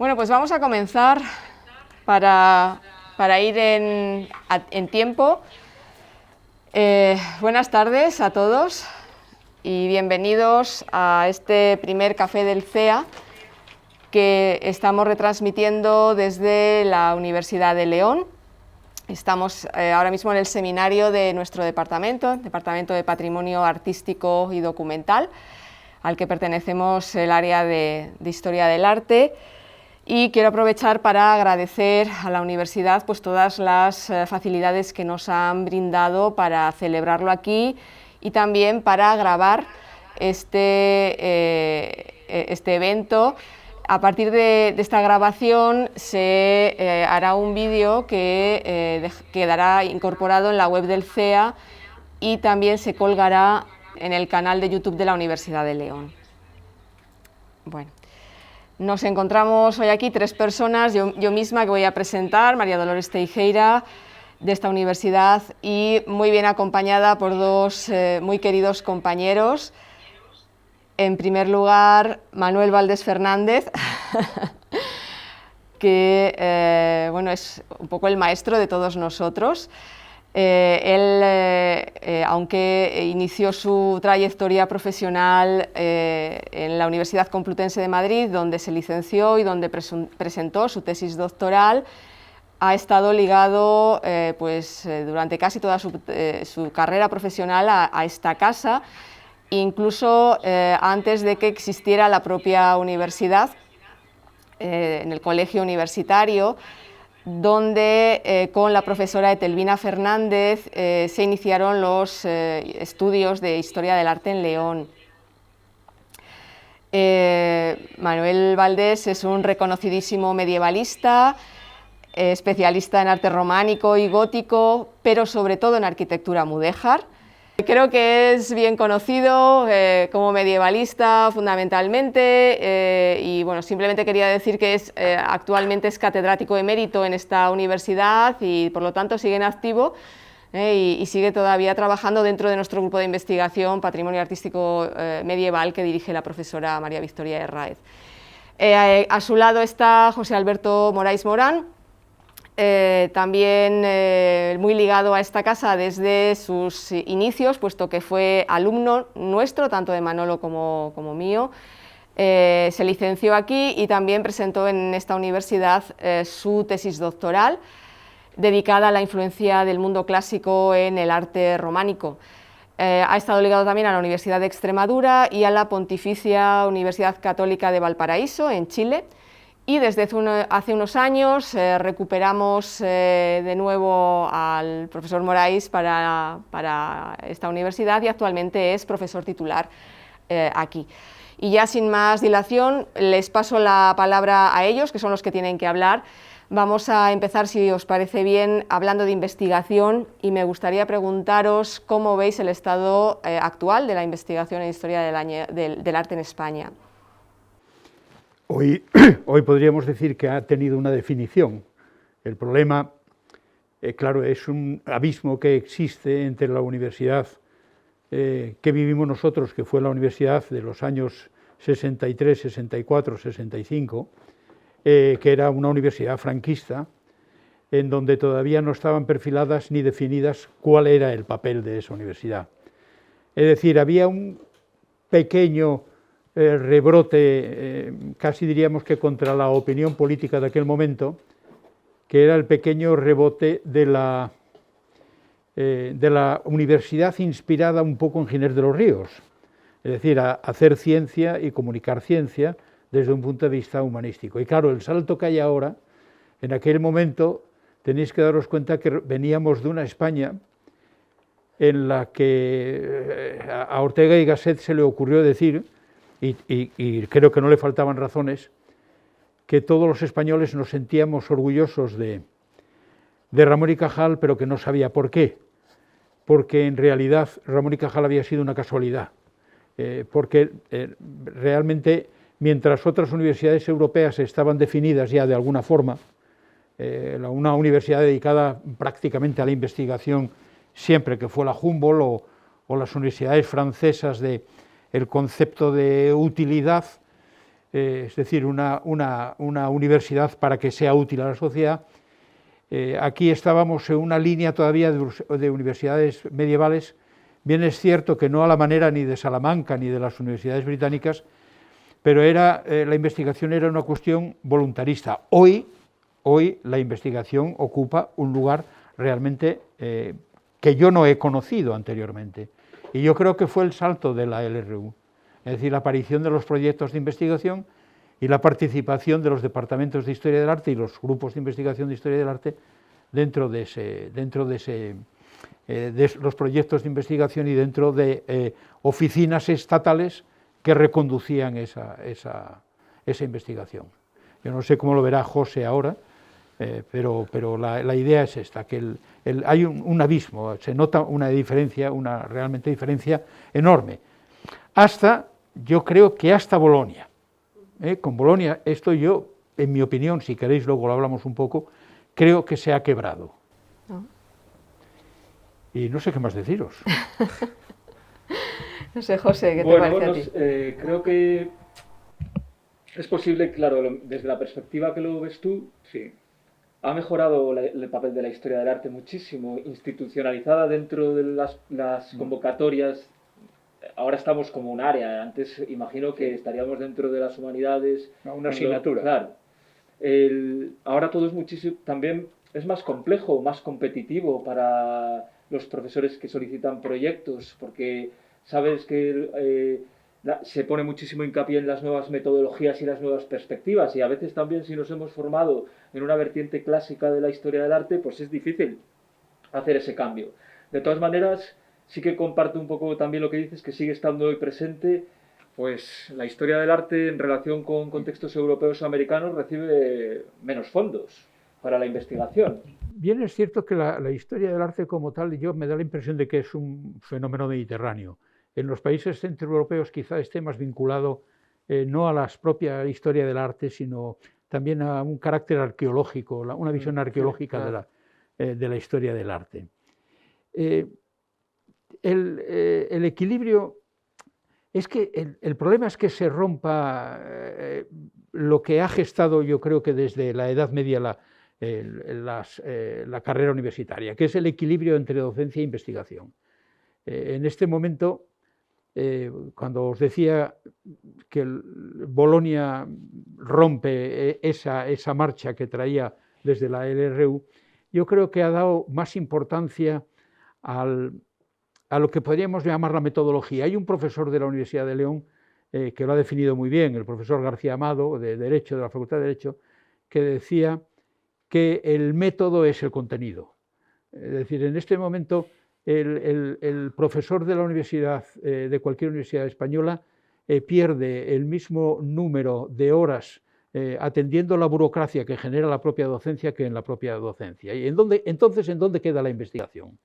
Bueno, pues vamos a comenzar para ir en tiempo. Buenas tardes a todos y bienvenidos a este primer café del CEA que estamos retransmitiendo desde la Universidad de León. Estamos ahora mismo en el seminario de nuestro Departamento de Patrimonio Artístico y Documental, al que pertenecemos el área de Historia del Arte. Y quiero aprovechar para agradecer a la universidad pues, todas las facilidades que nos han brindado para celebrarlo aquí y también para grabar este evento. A partir de esta grabación se hará un vídeo que quedará incorporado en la web del CEA y también se colgará en el canal de YouTube de la Universidad de León. Bueno. Nos encontramos hoy aquí tres personas, yo misma que voy a presentar, María Dolores Teijeira, de esta universidad, y muy bien acompañada por dos muy queridos compañeros. En primer lugar, Manuel Valdés Fernández, que bueno, es un poco el maestro de todos nosotros. Aunque inició su trayectoria profesional en la Universidad Complutense de Madrid, donde se licenció y donde presentó su tesis doctoral, ha estado ligado durante casi toda su carrera profesional a esta casa, incluso antes de que existiera la propia universidad, en el colegio universitario, donde con la profesora Etelvina Fernández se iniciaron los estudios de Historia del Arte en León. Manuel Valdés es un reconocidísimo medievalista, especialista en arte románico y gótico, pero sobre todo en arquitectura mudéjar. Creo que es bien conocido como medievalista fundamentalmente y bueno, simplemente quería decir que actualmente es catedrático emérito en esta universidad y por lo tanto sigue en activo y sigue todavía trabajando dentro de nuestro grupo de investigación Patrimonio Artístico Medieval que dirige la profesora María Victoria Herráez. A su lado está José Alberto Morais Morán, también muy ligado a esta casa desde sus inicios, puesto que fue alumno nuestro, tanto de Manolo como mío. Se licenció aquí y también presentó en esta universidad su tesis doctoral, dedicada a la influencia del mundo clásico en el arte románico. Ha estado ligado también a la Universidad de Extremadura y a la Pontificia Universidad Católica de Valparaíso, en Chile. Y desde hace unos años recuperamos de nuevo al profesor Morais para esta universidad y actualmente es profesor titular aquí. Y ya sin más dilación les paso la palabra a ellos, que son los que tienen que hablar. Vamos a empezar, si os parece bien, hablando de investigación y me gustaría preguntaros cómo veis el estado actual de la investigación en historia del arte en España. Hoy podríamos decir que ha tenido una definición. El problema, claro, es un abismo que existe entre la universidad que vivimos nosotros, que fue la universidad de los años 63, 64, 65, que era una universidad franquista, en donde todavía no estaban perfiladas ni definidas cuál era el papel de esa universidad. Es decir, había un pequeño rebrote, casi diríamos que contra la opinión política de aquel momento, que era el pequeño rebote de la universidad inspirada un poco en Ginés de los Ríos, es decir, a hacer ciencia y comunicar ciencia desde un punto de vista humanístico. Y claro, el salto que hay ahora, en aquel momento tenéis que daros cuenta que veníamos de una España en la que a Ortega y Gasset se le ocurrió decir, y creo que no le faltaban razones, que todos los españoles nos sentíamos orgullosos de Ramón y Cajal, pero que no sabía por qué, porque en realidad Ramón y Cajal había sido una casualidad, porque realmente mientras otras universidades europeas estaban definidas ya de alguna forma, una universidad dedicada prácticamente a la investigación siempre, que fue la Humboldt o las universidades francesas el concepto de utilidad es decir, una universidad para que sea útil a la sociedad. Aquí estábamos en una línea todavía de universidades medievales. Bien es cierto que no a la manera ni de Salamanca ni de las universidades británicas, pero la investigación era una cuestión voluntarista. Hoy la investigación ocupa un lugar realmente que yo no he conocido anteriormente. Y yo creo que fue el salto de la LRU, es decir, la aparición de los proyectos de investigación y la participación de los departamentos de Historia del Arte y los grupos de investigación de Historia del Arte dentro de los proyectos de investigación y dentro de oficinas estatales que reconducían esa investigación. Yo no sé cómo lo verá José ahora, pero la idea es esta, que hay un abismo, se nota una diferencia, realmente diferencia enorme. Yo creo que hasta Bolonia. Con Bolonia, esto yo, en mi opinión, si queréis luego lo hablamos un poco, creo que se ha quebrado. ¿No? Y no sé qué más deciros. No sé, José, ¿qué te parece a ti? Creo que es posible, claro, desde la perspectiva que lo ves tú, sí. Ha mejorado el papel de la historia del arte muchísimo, institucionalizada dentro de las convocatorias. Ahora estamos como un área, antes imagino que estaríamos dentro de las humanidades. Una asignatura. Claro. Ahora todo es muchísimo, también es más complejo, más competitivo para los profesores que solicitan proyectos, porque sabes que se pone muchísimo hincapié en las nuevas metodologías y las nuevas perspectivas, y a veces también si nos hemos formado en una vertiente clásica de la historia del arte, pues es difícil hacer ese cambio. De todas maneras, sí que comparto un poco también lo que dices, que sigue estando hoy presente, pues la historia del arte en relación con contextos europeos o americanos recibe menos fondos para la investigación. Bien es cierto que la historia del arte como tal, me da la impresión de que es un fenómeno mediterráneo. En los países centroeuropeos quizá esté más vinculado no a la propia historia del arte, sino también a un carácter arqueológico, una visión arqueológica, sí, claro, de la historia del arte. El equilibrio es que el problema es que se rompa lo que ha gestado, yo creo que desde la Edad Media la carrera universitaria, que es el equilibrio entre docencia e investigación. En este momento, cuando os decía que Bolonia rompe esa marcha que traía desde la LRU, yo creo que ha dado más importancia a lo que podríamos llamar la metodología. Hay un profesor de la Universidad de León que lo ha definido muy bien, el profesor García Amado, de Derecho, de la Facultad de Derecho, que decía que el método es el contenido. Es decir, en este momento el profesor de la universidad, de cualquier universidad española, pierde el mismo número de horas atendiendo la burocracia que genera la propia docencia que en la propia docencia. ¿Y entonces en dónde queda la investigación?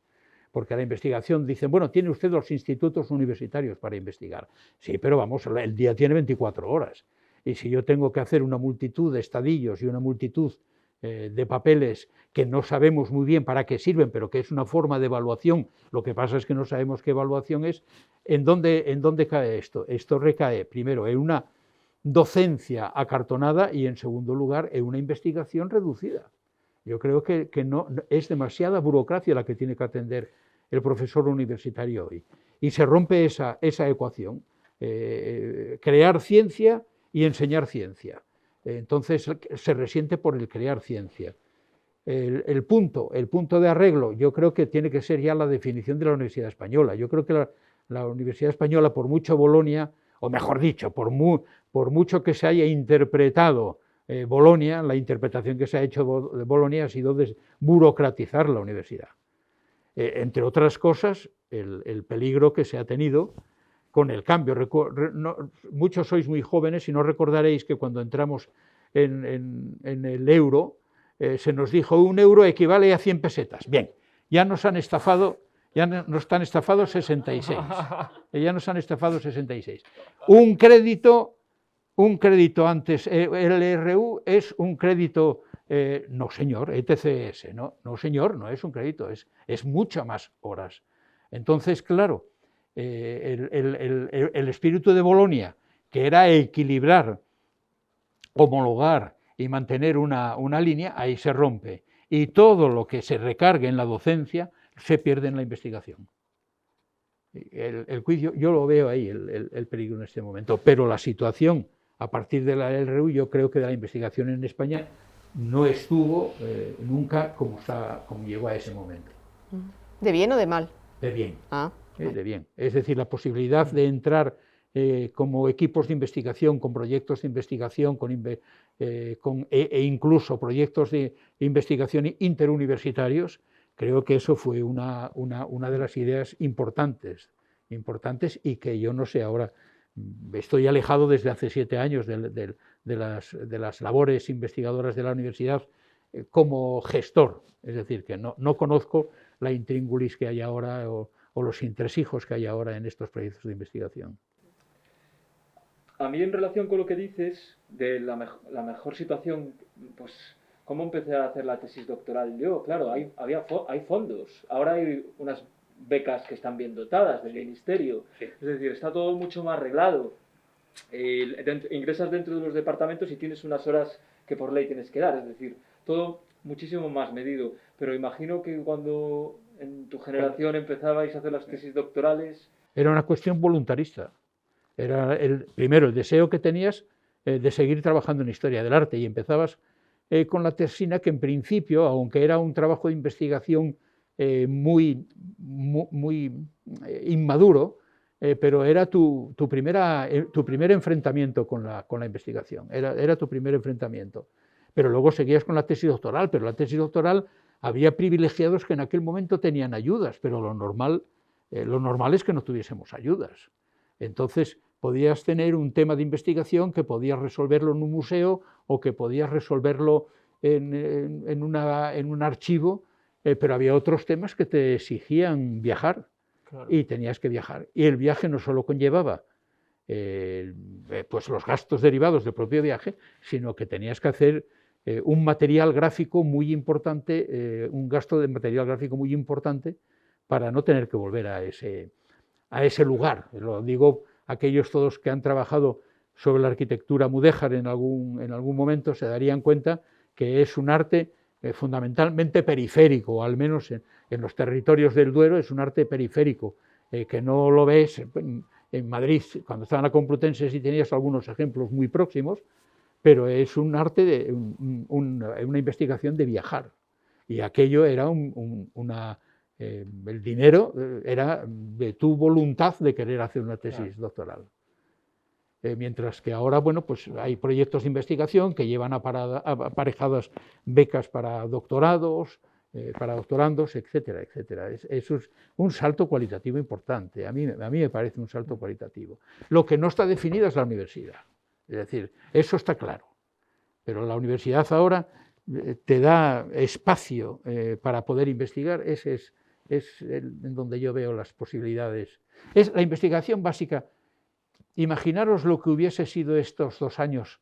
Porque la investigación dicen, bueno, tiene usted los institutos universitarios para investigar. Sí, pero vamos, el día tiene 24 horas. Y si yo tengo que hacer una multitud de estadillos y una multitud de papeles que no sabemos muy bien para qué sirven, pero que es una forma de evaluación, lo que pasa es que no sabemos qué evaluación es, ¿en dónde cae esto? Esto recae primero en una docencia acartonada y en segundo lugar en una investigación reducida. Yo creo que no, es demasiada burocracia la que tiene que atender el profesor universitario hoy. Y se rompe esa ecuación, crear ciencia y enseñar ciencia. Entonces se resiente por el crear ciencia. El punto de arreglo, yo creo que tiene que ser ya la definición de la Universidad Española. Yo creo que la Universidad Española, por mucho Bolonia, o mejor dicho, por mucho que se haya interpretado Bolonia, la interpretación que se ha hecho de Bolonia ha sido burocratizar la universidad. Entre otras cosas, el peligro que se ha tenido con el cambio. Muchos sois muy jóvenes y no recordaréis que cuando entramos en el euro, se nos dijo 1 euro equivale a 100 pesetas. Bien, ya nos han estafado, nos han estafado 66. Ya nos han estafado 66. Un crédito antes, el LRU es un crédito, no señor, ETCS, no señor, no es un crédito, es mucha más horas. Entonces, claro, el espíritu de Bolonia, que era equilibrar homologar y mantener una línea, ahí se rompe. Y todo lo que se recargue en la docencia se pierde en la investigación. El juicio, yo lo veo ahí, el peligro en este momento, pero la situación a partir de la LRU, yo creo que de la investigación en España no estuvo nunca como llegó a ese momento. ¿De bien o de mal? De bien, Ah, de bien. Es decir, la posibilidad de entrar como equipos de investigación, con proyectos de investigación, e incluso proyectos de investigación interuniversitarios, creo que eso fue una de las ideas importantes y que yo no sé, ahora estoy alejado desde hace 7 años de las labores investigadoras de la universidad como gestor, es decir, que no conozco la intríngulis que hay ahora o los entresijos que hay ahora en estos proyectos de investigación. A mí, en relación con lo que dices de la mejor situación, pues, ¿cómo empecé a hacer la tesis doctoral yo? Claro, hay fondos, ahora hay unas becas que están bien dotadas del ministerio, sí. Es decir, está todo mucho más arreglado. Ingresas dentro de los departamentos y tienes unas horas que por ley tienes que dar, es decir, todo muchísimo más medido. Pero imagino que cuando en tu generación empezabais a hacer las tesis doctorales... Era una cuestión voluntarista. Era primero el deseo que tenías de seguir trabajando en historia del arte, y empezabas con la tesina, que en principio, aunque era un trabajo de investigación muy inmaduro, pero era tu primer enfrentamiento con la investigación, era tu primer enfrentamiento. Pero luego seguías con la tesis doctoral, pero la tesis doctoral había privilegiados que en aquel momento tenían ayudas, pero lo normal es que no tuviésemos ayudas. Entonces podías tener un tema de investigación que podías resolverlo en un museo o que podías resolverlo en un archivo, pero había otros temas que te exigían viajar. Claro. Y tenías que viajar. Y el viaje no solo conllevaba pues los gastos derivados del propio viaje, sino que tenías que hacer un material gráfico muy importante, un gasto de material gráfico muy importante para no tener que volver a ese lugar. Lo digo aquellos todos que han trabajado sobre la arquitectura mudéjar en algún momento se darían cuenta que es un arte fundamentalmente periférico, o al menos en los territorios del Duero es un arte periférico, que no lo ves en Madrid. Cuando estaba en la Complutense sí tenías algunos ejemplos muy próximos, pero es un arte, una investigación de viajar, y aquello era el dinero era de tu voluntad de querer hacer una tesis doctoral. Mientras que ahora, bueno, pues hay proyectos de investigación que llevan aparejadas becas para doctorados, para doctorandos, etcétera, etcétera. Eso es un salto cualitativo importante. A mí me parece un salto cualitativo. Lo que no está definido es la universidad. Es decir, eso está claro. Pero la universidad ahora te da espacio para poder investigar. Ese es en donde yo veo las posibilidades. Es la investigación básica. Imaginaros lo que hubiese sido estos 2 años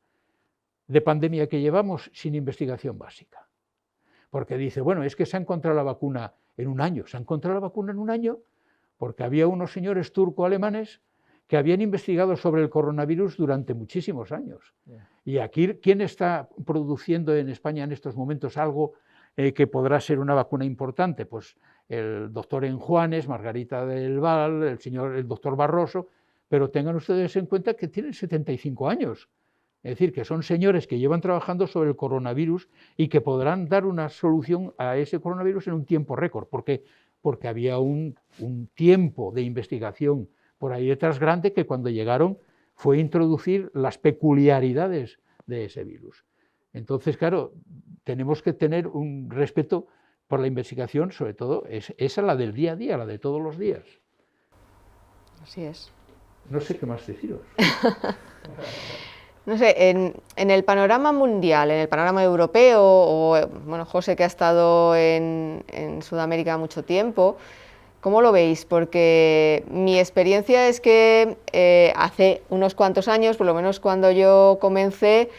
de pandemia que llevamos sin investigación básica. Porque dice, bueno, es que se ha encontrado la vacuna en 1 año. Se ha encontrado la vacuna en 1 año porque había unos señores turco-alemanes que habían investigado sobre el coronavirus durante muchísimos años. Y aquí, ¿quién está produciendo en España en estos momentos algo que podrá ser una vacuna importante? Pues el doctor Enjuanes, Margarita del Val, el doctor Barroso, pero tengan ustedes en cuenta que tienen 75 años. Es decir, que son señores que llevan trabajando sobre el coronavirus y que podrán dar una solución a ese coronavirus en un tiempo récord. ¿Por qué? Porque había un tiempo de investigación por ahí detrás grande, que cuando llegaron fue introducir las peculiaridades de ese virus. Entonces, claro, tenemos que tener un respeto por la investigación, sobre todo esa la del día a día, la de todos los días. Así es. No sé qué más deciros. No sé, en el panorama mundial, en el panorama europeo, o bueno, José, que ha estado en Sudamérica mucho tiempo, ¿cómo lo veis? Porque mi experiencia es que hace unos cuantos años, por lo menos cuando yo comencé,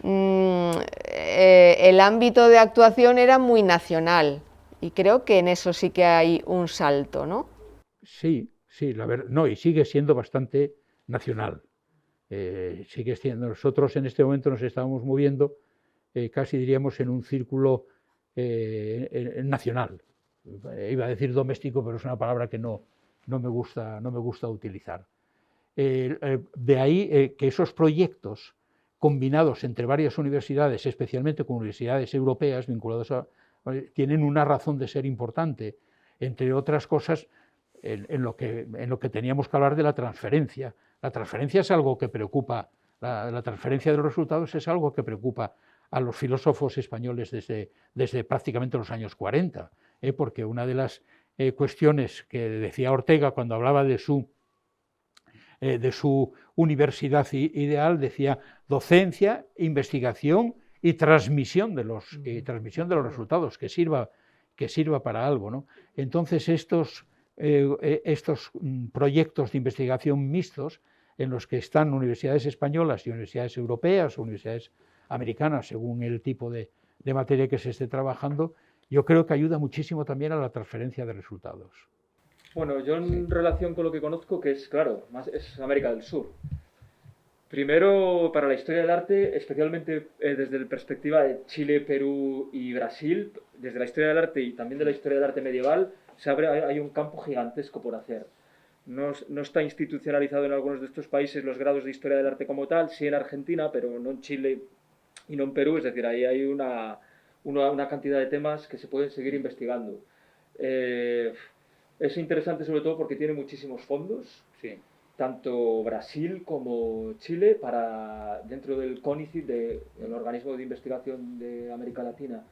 el ámbito de actuación era muy nacional, y creo que en eso sí que hay un salto, ¿no? Sí, la verdad, no, y sigue siendo bastante nacional. sigue siendo, nosotros en este momento nos estábamos moviendo casi diríamos en un círculo nacional. Iba a decir doméstico, pero es una palabra que no me gusta utilizar. De ahí que esos proyectos combinados entre varias universidades, especialmente con universidades europeas vinculadas tienen una razón de ser importante, entre otras cosas en lo que teníamos que hablar de la transferencia. La transferencia es algo que preocupa, la transferencia de los resultados es algo que preocupa a los filósofos españoles desde prácticamente los años 40, porque una de las cuestiones que decía Ortega cuando hablaba de su universidad ideal, decía docencia, investigación y transmisión de los resultados, que sirva para algo, ¿no? Entonces estos proyectos de investigación mixtos en los que están universidades españolas y universidades europeas o universidades americanas, según el tipo de materia que se esté trabajando, yo creo que ayuda muchísimo también a la transferencia de resultados. Bueno, yo en relación con lo que conozco, que es, claro, es América del Sur. Primero, para la historia del arte, especialmente desde la perspectiva de Chile, Perú y Brasil, desde la historia del arte y también de la historia del arte medieval, hay un campo gigantesco por hacer. No está institucionalizado en algunos de estos países los grados de historia del arte como tal, sí en Argentina, pero no en Chile y no en Perú, es decir, ahí hay una cantidad de temas que se pueden seguir investigando. Es interesante sobre todo porque tiene muchísimos fondos, sí, tanto Brasil como Chile, dentro del CONICIT, el organismo de investigación de América Latina,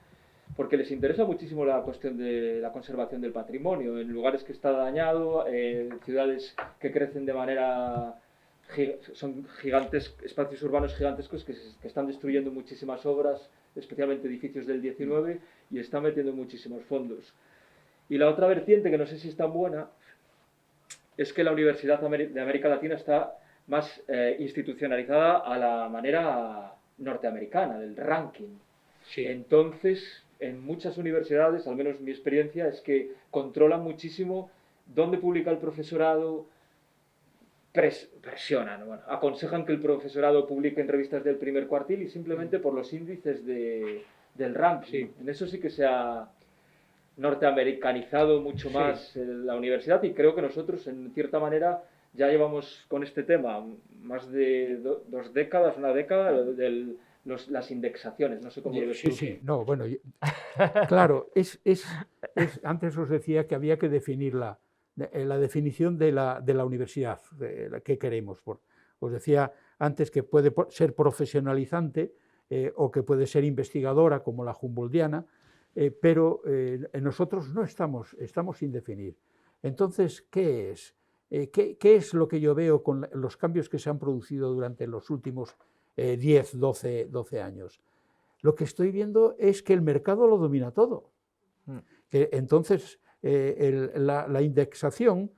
porque les interesa muchísimo la cuestión de la conservación del patrimonio, en lugares que está dañado, ciudades que crecen de manera... son gigantes, espacios urbanos gigantescos que están destruyendo muchísimas obras, especialmente edificios del 19, y están metiendo muchísimos fondos. Y la otra vertiente, que no sé si es tan buena, es que la Universidad de América Latina está más institucionalizada a la manera norteamericana, del ranking. sí. Entonces, en muchas universidades, al menos mi experiencia, es que controlan muchísimo dónde publica el profesorado, presionan, bueno, aconsejan que el profesorado publique en revistas del primer cuartil y simplemente por los índices del ranking. Sí. En eso sí que se ha norteamericanizado mucho más la universidad, y creo que nosotros, en cierta manera, ya llevamos con este tema más de 2 décadas, una década, las indexaciones, no sé cómo lo ves tú. Sí, no, bueno, claro, antes os decía que había que definir la definición de la universidad, de la que queremos. Os decía antes que puede ser profesionalizante o que puede ser investigadora, como la Humboldtiana, pero nosotros no estamos sin definir. Entonces, ¿qué es? ¿Qué es lo que yo veo con los cambios que se han producido durante los últimos 10, 12 años? Lo que estoy viendo es que el mercado lo domina todo. Entonces, la indexación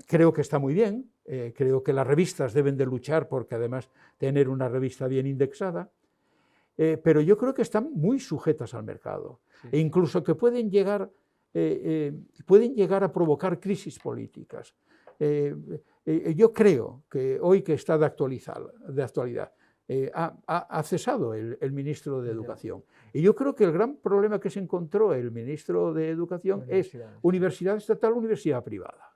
creo que está muy bien, creo que las revistas deben de luchar porque además tener una revista bien indexada, pero yo creo que están muy sujetas al mercado, e incluso que pueden llegar a provocar crisis políticas. Yo creo que hoy que está de actualidad, ha cesado el ministro de Educación. Y yo creo que el gran problema que se encontró el ministro de Educación es universidad estatal, universidad privada.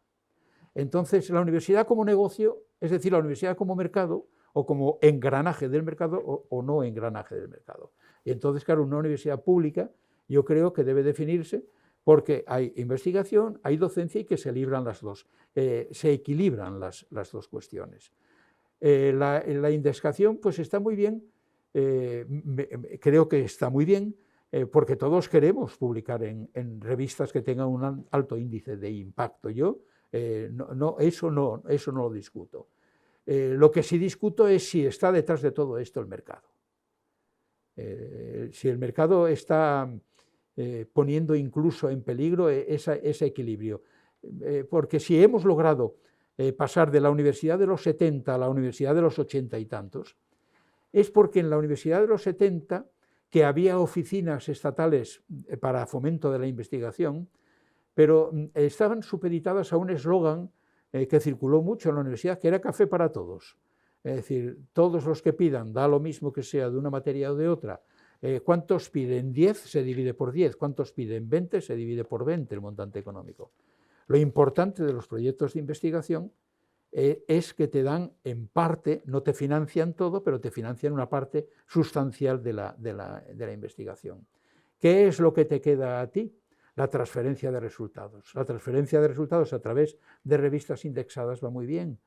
Entonces, la universidad como negocio, es decir, la universidad como mercado, o como engranaje del mercado o no engranaje del mercado. Y entonces, claro, una universidad pública yo creo que debe definirse porque hay investigación, hay docencia y que se libran las dos, se equilibran las dos cuestiones. La indexación pues está muy bien, creo que está muy bien, porque todos queremos publicar en revistas que tengan un alto índice de impacto. Yo eso no lo discuto. Lo que sí discuto es si está detrás de todo esto el mercado. Si el mercado está poniendo incluso en peligro ese equilibrio. Porque si hemos logrado pasar de la universidad de los 70 a la universidad de los 80 y tantos, es porque en la universidad de los 70, que había oficinas estatales para fomento de la investigación, pero estaban supeditadas a un eslogan que circuló mucho en la universidad, que era café para todos. Es decir, todos los que pidan, da lo mismo que sea de una materia o de otra. ¿Cuántos piden? 10 se divide por 10. ¿Cuántos piden? 20 se divide por 20 el montante económico. Lo importante de los proyectos de investigación es que te dan en parte, no te financian todo, pero te financian una parte sustancial de la investigación. ¿Qué es lo que te queda a ti? La transferencia de resultados. La transferencia de resultados a través de revistas indexadas va muy bien,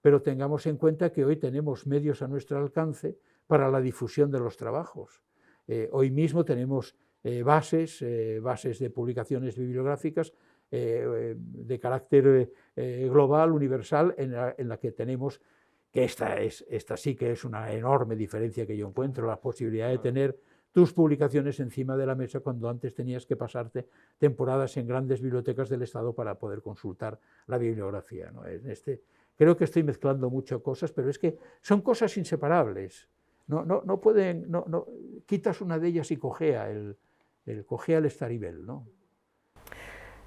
pero tengamos en cuenta que hoy tenemos medios a nuestro alcance para la difusión de los trabajos. Hoy mismo tenemos bases de publicaciones bibliográficas de carácter global, universal, en la que tenemos, que esta sí que es una enorme diferencia que yo encuentro, la posibilidad de tener tus publicaciones encima de la mesa cuando antes tenías que pasarte temporadas en grandes bibliotecas del Estado para poder consultar la bibliografía, ¿no? Creo que estoy mezclando muchas cosas, pero es que son cosas inseparables. No pueden, quitas una de ellas y cojea el estaribel, ¿no?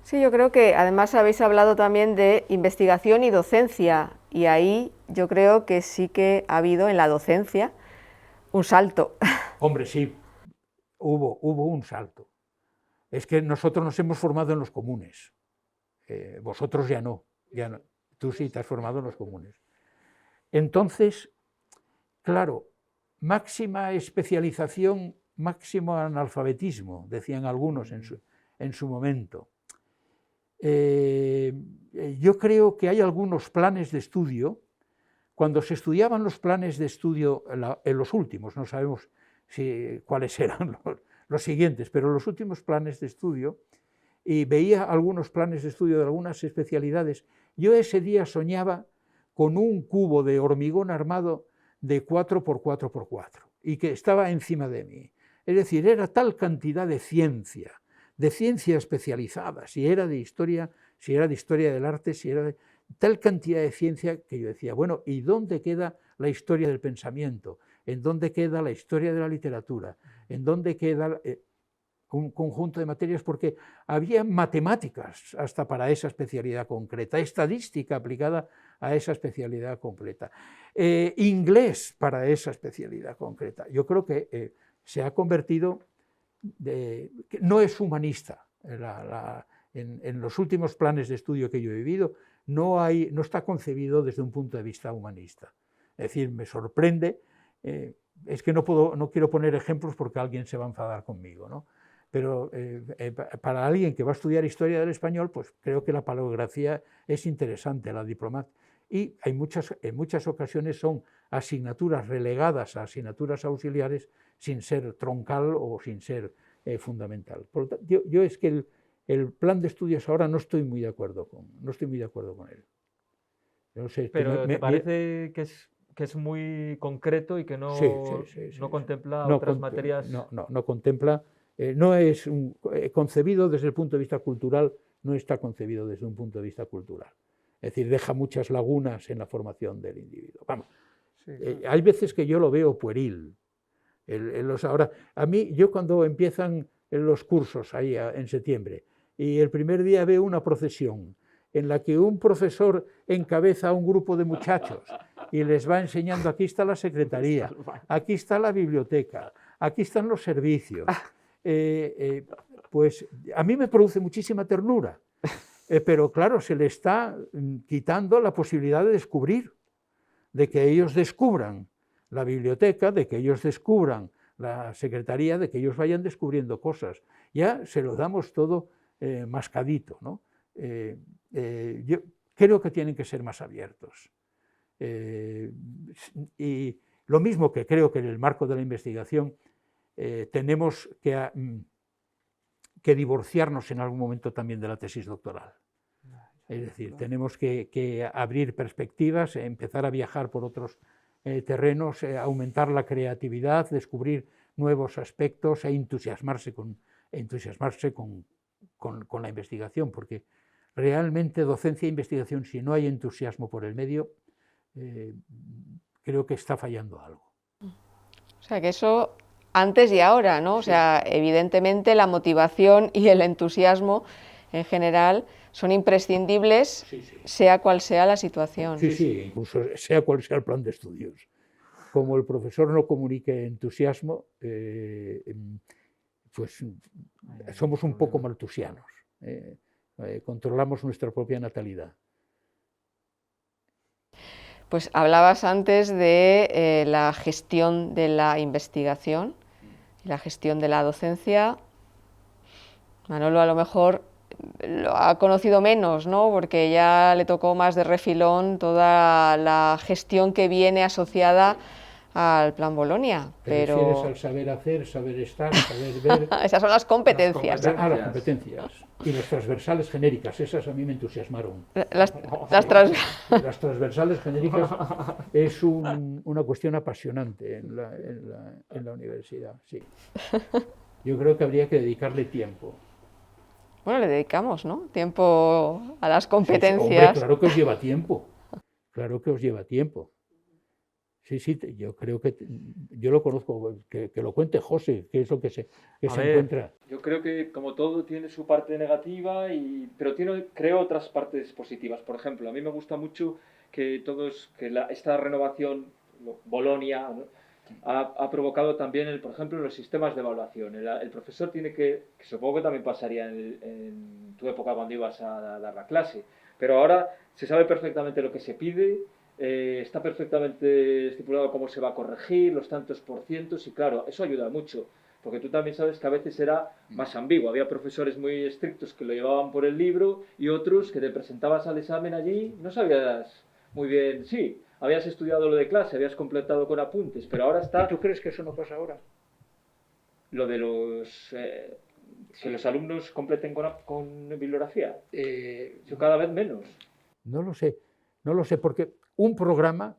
Sí, yo creo que además habéis hablado también de investigación y docencia, y ahí yo creo que sí que ha habido en la docencia un salto. Hombre, sí, hubo un salto. Es que nosotros nos hemos formado en los comunes, vosotros ya no, tú sí te has formado en los comunes. Entonces, claro, máxima especialización, máximo analfabetismo, decían algunos en su momento. Yo creo que hay algunos planes de estudio. Cuando se estudiaban los planes de estudio, en los últimos, no sabemos cuáles eran los siguientes, pero los últimos planes de estudio, y veía algunos planes de estudio de algunas especialidades, yo ese día soñaba con un cubo de hormigón armado de 4×4×4 y que estaba encima de mí. Es decir, era tal cantidad de ciencia especializada, si era de historia del arte, si era de tal cantidad de ciencia, que yo decía, bueno, ¿y dónde queda la historia del pensamiento? ¿En dónde queda la historia de la literatura? ¿En dónde queda un conjunto de materias? Porque había matemáticas hasta para esa especialidad concreta, estadística aplicada a esa especialidad completa, inglés para esa especialidad concreta. Yo creo que se ha convertido, no es humanista. En los últimos planes de estudio que yo he vivido, no está concebido desde un punto de vista humanista. Es decir, me sorprende, es que no quiero poner ejemplos porque alguien se va a enfadar conmigo, ¿no? Pero para alguien que va a estudiar historia del español, pues creo que la paleografía es interesante, la diplomacia. Y en muchas ocasiones son asignaturas relegadas a asignaturas auxiliares sin ser troncal o sin ser fundamental. Por lo tanto, yo es que el plan de estudios ahora no estoy muy de acuerdo con él. No sé, pero ¿te parece que es muy concreto y que no contempla otras materias? No contempla, no es concebido desde el punto de vista cultural, no está concebido desde un punto de vista cultural. Es decir, deja muchas lagunas en la formación del individuo. Vamos, hay veces que yo lo veo pueril. Ahora, a mí, yo cuando empiezan los cursos ahí en septiembre, y el primer día veo una procesión en la que un profesor encabeza a un grupo de muchachos y les va enseñando, aquí está la secretaría, aquí está la biblioteca, aquí están los servicios, pues a mí me produce muchísima ternura, pero claro, se le está quitando la posibilidad de descubrir, de que ellos descubran la biblioteca, de que ellos descubran la secretaría, de que ellos vayan descubriendo cosas. Ya se lo damos todo mascadito, ¿no? Yo creo que tienen que ser más abiertos. Y lo mismo que creo que en el marco de la investigación tenemos que divorciarnos en algún momento también de la tesis doctoral. Es decir, tenemos que abrir perspectivas, empezar a viajar por otros terrenos, aumentar la creatividad, descubrir nuevos aspectos e entusiasmarse con la investigación, porque realmente docencia e investigación, si no hay entusiasmo por el medio, creo que está fallando algo. O sea, que eso antes y ahora, ¿no? O sea, evidentemente la motivación y el entusiasmo en general son imprescindibles, sea cual sea la situación. Sí, incluso sea cual sea el plan de estudios. Como el profesor no comunique entusiasmo, pues somos un poco maltusianos, controlamos nuestra propia natalidad. Pues hablabas antes de la gestión de la investigación y la gestión de la docencia. Manolo a lo mejor lo ha conocido menos, ¿no? Porque ya le tocó más de refilón toda la gestión que viene asociada al Plan Bolonia. ¿Te refieres al saber hacer, saber estar, saber ver? Esas son las competencias. Las competencias. Y las transversales genéricas, esas a mí me entusiasmaron. Las transversales genéricas es una cuestión apasionante en la universidad, sí. Yo creo que habría que dedicarle tiempo. Bueno, le dedicamos, ¿no? Tiempo a las competencias. Sí, hombre, claro que os lleva tiempo. Claro que os lleva tiempo. Sí, yo creo que yo lo conozco, que lo cuente José, que es lo que se encuentra. Yo creo que como todo tiene su parte negativa, pero creo otras partes positivas. Por ejemplo, a mí me gusta mucho que esta renovación Bolonia, ¿no?, ha provocado también, por ejemplo, en los sistemas de evaluación. El profesor tiene que supongo que también pasaría en tu época cuando ibas a dar la clase, pero ahora se sabe perfectamente lo que se pide. Está perfectamente estipulado cómo se va a corregir, los tantos por cientos, y claro, eso ayuda mucho, porque tú también sabes que a veces era más ambiguo. Había profesores muy estrictos que lo llevaban por el libro y otros que te presentabas al examen allí, no sabías muy bien, sí, habías estudiado lo de clase, habías completado con apuntes, pero ahora está... ¿Y tú crees que eso no pasa ahora? Lo de que los alumnos completen con bibliografía, yo cada vez menos. No lo sé, porque un programa,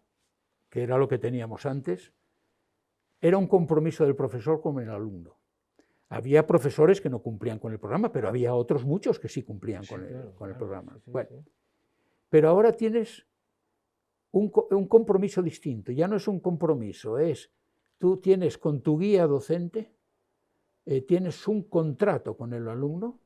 que era lo que teníamos antes, era un compromiso del profesor con el alumno. Había profesores que no cumplían con el programa, pero había otros muchos que sí cumplían con el programa. Sí. Pero ahora tienes un compromiso distinto, ya no es un compromiso, tú tienes con tu guía docente, tienes un contrato con el alumno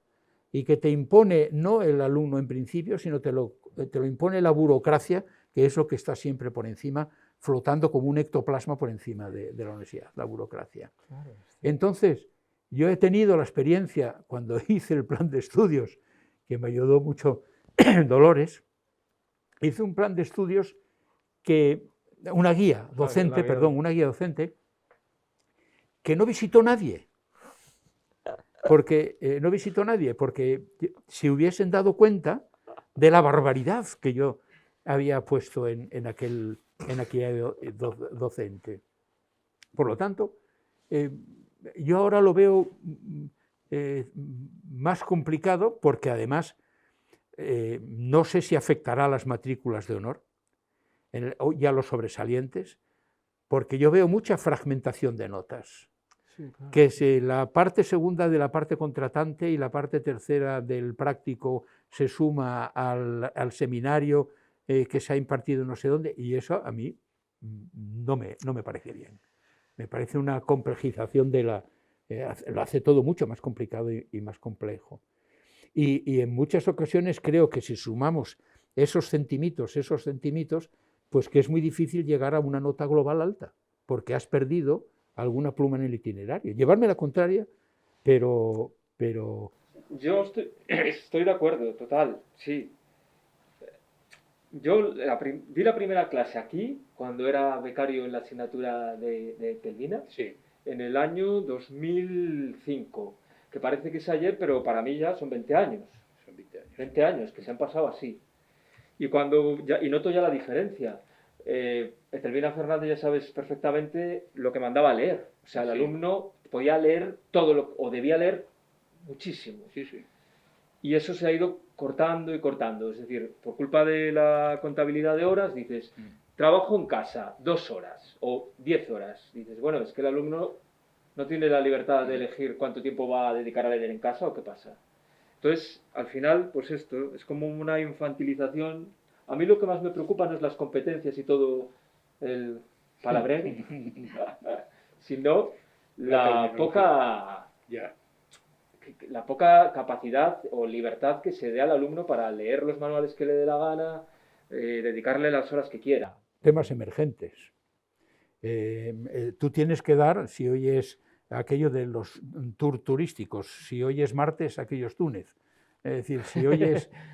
y que te impone no el alumno en principio, sino te lo impone la burocracia, que es lo que está siempre por encima, flotando como un ectoplasma por encima de la universidad, la burocracia. Claro, sí. Entonces, yo he tenido la experiencia, cuando hice el plan de estudios, que me ayudó mucho Dolores, hice un plan de estudios una guía docente que no visitó nadie. Porque no visitó nadie, porque si hubiesen dado cuenta de la barbaridad que yo había puesto en aquella docente. Por lo tanto, yo ahora lo veo más complicado, porque además no sé si afectará a las matrículas de honor y a los sobresalientes, porque yo veo mucha fragmentación de notas. Sí, claro. Que si la parte segunda de la parte contratante y la parte tercera del práctico se suma al seminario que se ha impartido no sé dónde, y eso a mí no me parece bien. Me parece una complejización lo hace todo mucho más complicado y más complejo. Y en muchas ocasiones creo que si sumamos esos centimitos, pues que es muy difícil llegar a una nota global alta, porque has perdido alguna pluma en el itinerario. Llevarme la contraria, pero... Yo estoy de acuerdo, total, sí. Yo di la primera clase aquí, cuando era becario en la asignatura de Telvina, sí, en el año 2005, que parece que es ayer, pero para mí ya son 20 años. Son 20 años que se han pasado así. Y noto ya la diferencia. Etelvina Fernández, ya sabes perfectamente lo que mandaba a leer. O sea, el alumno podía leer todo o debía leer muchísimo. Sí. Y eso se ha ido cortando y cortando. Es decir, por culpa de la contabilidad de horas, dices, trabajo en casa 2 horas o 10 horas. Dices, bueno, es que el alumno no tiene la libertad de elegir cuánto tiempo va a dedicar a leer en casa o qué pasa. Entonces, al final, pues esto es como una infantilización. A mí lo que más me preocupa no es las competencias y todo el palabreo, sino la poca la poca capacidad o libertad que se dé al alumno para leer los manuales que le dé la gana, dedicarle las horas que quiera. Temas emergentes. Tú tienes que dar, si hoy es aquello de los tours turísticos, si hoy es martes, aquello es Túnez. Es decir, si hoy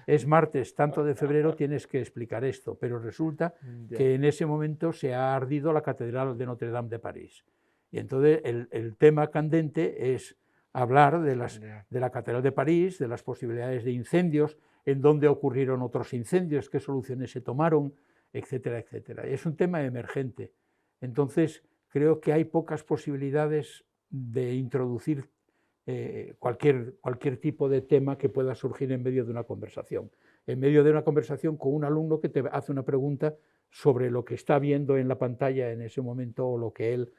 es martes, tanto de febrero, tienes que explicar esto, pero resulta que en ese momento se ha ardido la Catedral de Notre Dame de París. Y entonces el tema candente es hablar de la Catedral de París, de las posibilidades de incendios, en dónde ocurrieron otros incendios, qué soluciones se tomaron, etcétera, etcétera. Es un tema emergente. Entonces, creo que hay pocas posibilidades de introducir cualquier tipo de tema que pueda surgir en medio de una conversación. En medio de una conversación con un alumno que te hace una pregunta sobre lo que está viendo en la pantalla en ese momento o lo que él,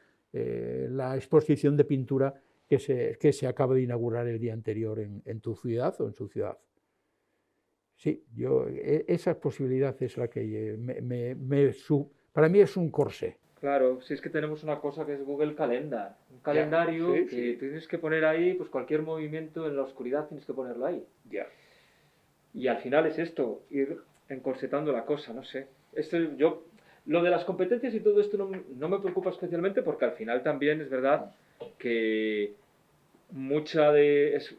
la exposición de pintura que se acaba de inaugurar el día anterior en tu ciudad o en su ciudad. Sí, esa posibilidad es la que para mí es un corsé. Claro, si es que tenemos una cosa que es Google Calendar, un calendario que tienes que poner ahí, pues cualquier movimiento en la oscuridad tienes que ponerlo ahí. Y al final es esto, ir encorsetando la cosa, no sé. Lo de las competencias y todo esto no me preocupa especialmente porque al final también es verdad que es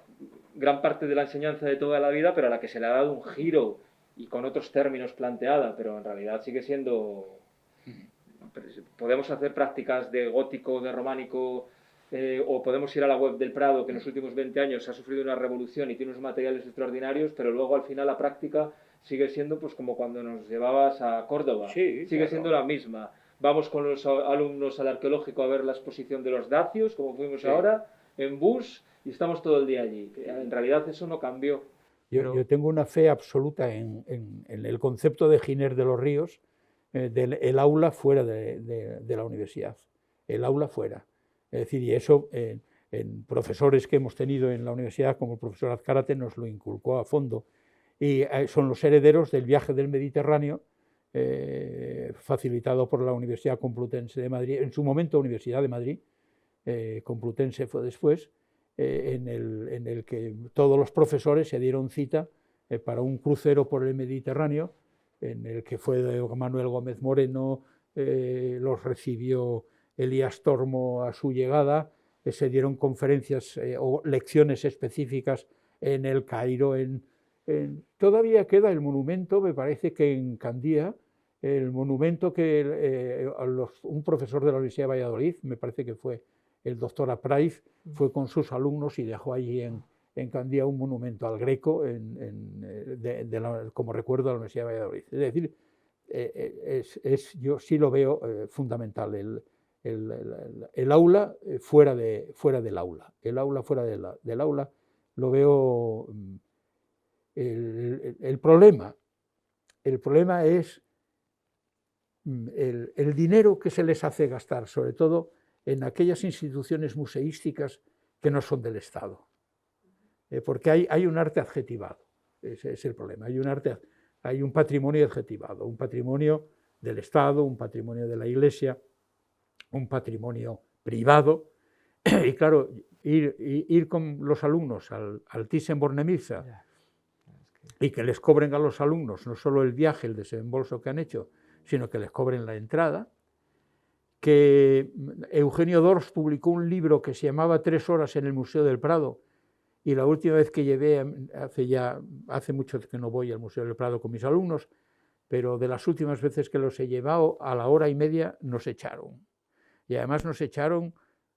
gran parte de la enseñanza de toda la vida, pero a la que se le ha dado un giro y con otros términos planteada, pero en realidad sigue siendo... Podemos hacer prácticas de gótico, de románico, o podemos ir a la web del Prado, que en los últimos 20 años ha sufrido una revolución y tiene unos materiales extraordinarios, pero luego al final la práctica sigue siendo pues como cuando nos llevabas a Córdoba, sigue siendo la misma. Vamos con los alumnos al arqueológico a ver la exposición de los dacios, como fuimos ahora, en bus, y estamos todo el día allí. En realidad eso no cambió. Yo tengo una fe absoluta en el concepto de Giner de los Ríos, del aula fuera de la universidad, el aula fuera. Es decir, y eso en profesores que hemos tenido en la universidad, como el profesor Azcárate, nos lo inculcó a fondo. Y son los herederos del viaje del Mediterráneo, facilitado por la Universidad Complutense de Madrid, en su momento Universidad de Madrid, Complutense fue después, en el que todos los profesores se dieron cita para un crucero por el Mediterráneo, en el que fue Manuel Gómez Moreno, los recibió Elías Tormo a su llegada, se dieron conferencias o lecciones específicas en el Cairo. Todavía queda el monumento, me parece que en Candía, el monumento que un profesor de la Universidad de Valladolid, me parece que fue el doctor Apraiz, fue con sus alumnos y dejó allí en Candía un monumento al Greco como recuerdo de la Universidad de Valladolid. Es decir, yo sí lo veo fundamental, el aula fuera del aula. El aula fuera del aula lo veo... El problema es el dinero que se les hace gastar, sobre todo en aquellas instituciones museísticas que no son del Estado. Porque hay un arte adjetivado, ese es el problema, hay un patrimonio adjetivado, un patrimonio del Estado, un patrimonio de la Iglesia, un patrimonio privado, y claro, ir con los alumnos al Thyssen-Bornemisza y que les cobren a los alumnos no solo el viaje, el desembolso que han hecho, sino que les cobren la entrada, que Eugenio Dors publicó un libro que se llamaba 3 horas en el Museo del Prado, y la última vez que llevé, hace mucho que no voy al Museo del Prado con mis alumnos, pero de las últimas veces que los he llevado, a la hora y media nos echaron. Y además nos echaron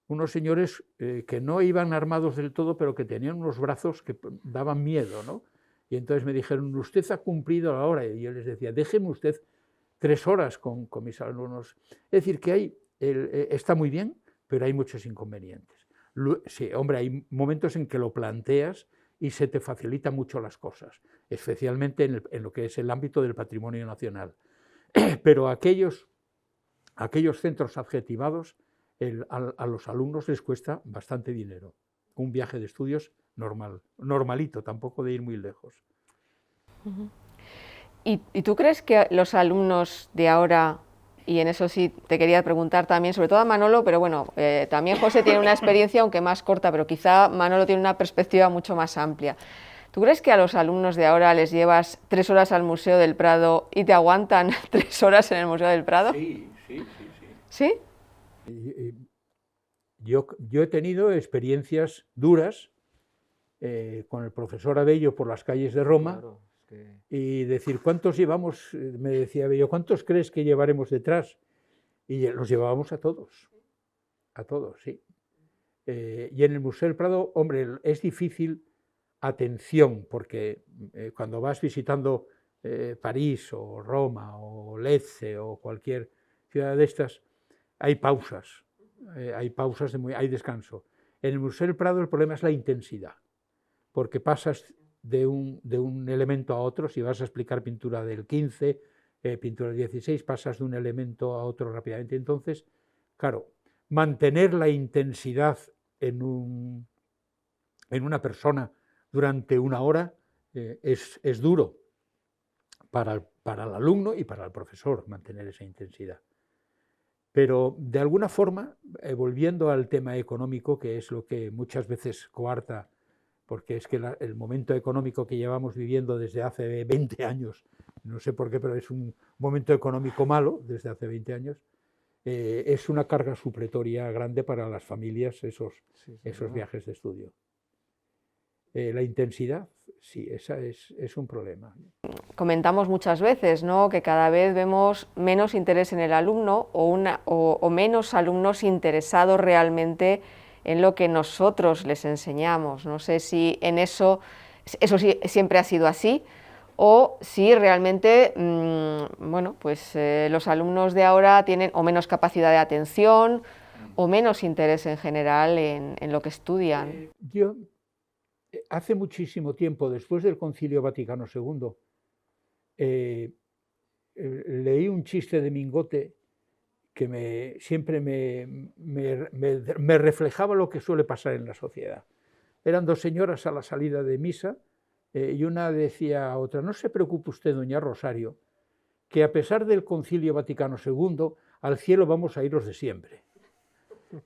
unos señores que no iban armados del todo, pero que tenían unos brazos que daban miedo, ¿no? Y entonces me dijeron, usted ha cumplido la hora. Y yo les decía, déjeme usted 3 horas con mis alumnos. Es decir, que está muy bien, pero hay muchos inconvenientes. Sí, hombre, hay momentos en que lo planteas y se te facilitan mucho las cosas, especialmente en lo que es el ámbito del patrimonio nacional. Pero aquellos centros adjetivados, a los alumnos les cuesta bastante dinero. Un viaje de estudios normalito, tampoco de ir muy lejos. ¿Y tú crees que los alumnos de ahora Y en eso sí te quería preguntar también, sobre todo a Manolo, pero bueno, también José tiene una experiencia, aunque más corta, pero quizá Manolo tiene una perspectiva mucho más amplia. ¿Tú crees que a los alumnos de ahora les llevas 3 horas al Museo del Prado y te aguantan 3 horas en el Museo del Prado? Sí. ¿Sí? Yo he tenido experiencias duras con el profesor Abello por las calles de Roma. Claro. Y decir, ¿cuántos llevamos? Me decía Bello, ¿cuántos crees que llevaremos detrás? Y los llevábamos a todos, sí. Y en el Museo del Prado, hombre, es difícil atención, porque cuando vas visitando París o Roma o Lecce o cualquier ciudad de estas, hay pausas, hay descanso. En el Museo del Prado el problema es la intensidad, porque pasas de un elemento a otro. Si vas a explicar pintura del 15, pintura del 16, pasas de un elemento a otro rápidamente. Entonces, claro, mantener la intensidad en una persona durante una hora es duro para el alumno y para el profesor, mantener esa intensidad. Pero de alguna forma, volviendo al tema económico, que es lo que muchas veces coarta, porque es que el momento económico que llevamos viviendo desde hace 20 años, no sé por qué, pero es un momento económico malo desde hace 20 años, es una carga supletoria grande para las familias esos viajes de estudio. La intensidad, sí, esa es un problema. Comentamos muchas veces, ¿no?, que cada vez vemos menos interés en el alumno o menos alumnos interesados realmente en lo que nosotros les enseñamos. No sé si en eso sí, siempre ha sido así, o si realmente bueno, pues, los alumnos de ahora tienen o menos capacidad de atención o menos interés en general en lo que estudian. Yo, hace muchísimo tiempo, después del Concilio Vaticano II, leí un chiste de Mingote que siempre me reflejaba lo que suele pasar en la sociedad. Eran 2 señoras a la salida de misa y una decía a otra, no se preocupe usted, doña Rosario, que a pesar del Concilio Vaticano II, al cielo vamos a ir los de siempre.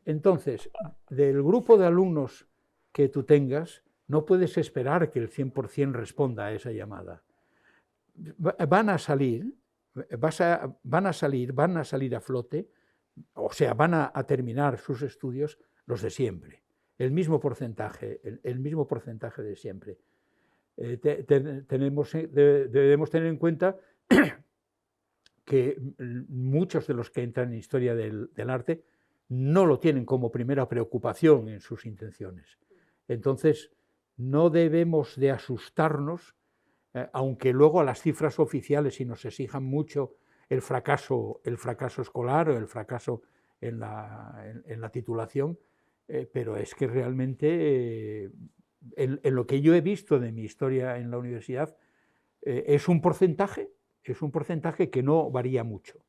Entonces, del grupo de alumnos que tú tengas, no puedes esperar que el 100% responda a esa llamada. Van a salir a flote, o sea, van a terminar sus estudios los de siempre, el mismo porcentaje de siempre. Debemos tener en cuenta que muchos de los que entran en historia del arte no lo tienen como primera preocupación en sus intenciones. Entonces, no debemos de asustarnos, aunque luego a las cifras oficiales, si nos exijan mucho el fracaso escolar o el fracaso en la titulación, pero es que realmente en lo que yo he visto de mi historia en la universidad es un porcentaje que no varía mucho.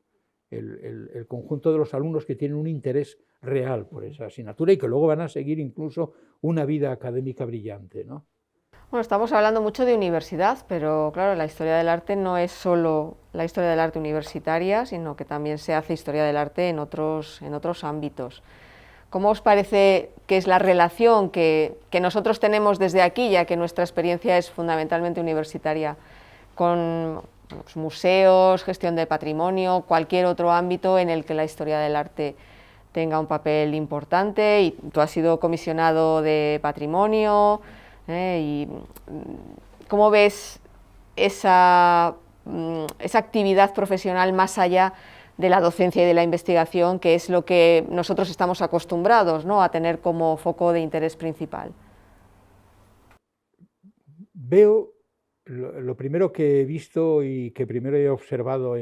El conjunto de los alumnos que tienen un interés real por esa asignatura y que luego van a seguir incluso una vida académica brillante, ¿no? Bueno, estamos hablando mucho de universidad, pero claro, la historia del arte no es solo la historia del arte universitaria, sino que también se hace historia del arte en otros ámbitos. ¿Cómo os parece que es la relación que nosotros tenemos desde aquí, ya que nuestra experiencia es fundamentalmente universitaria, con los museos, gestión de patrimonio, cualquier otro ámbito en el que la historia del arte tenga un papel importante? Y tú has sido comisionado de patrimonio, y ¿cómo ves esa actividad profesional más allá de la docencia y de la investigación, que es lo que nosotros estamos acostumbrados, ¿no?, a tener como foco de interés principal? Veo, lo primero que he visto y que primero he observado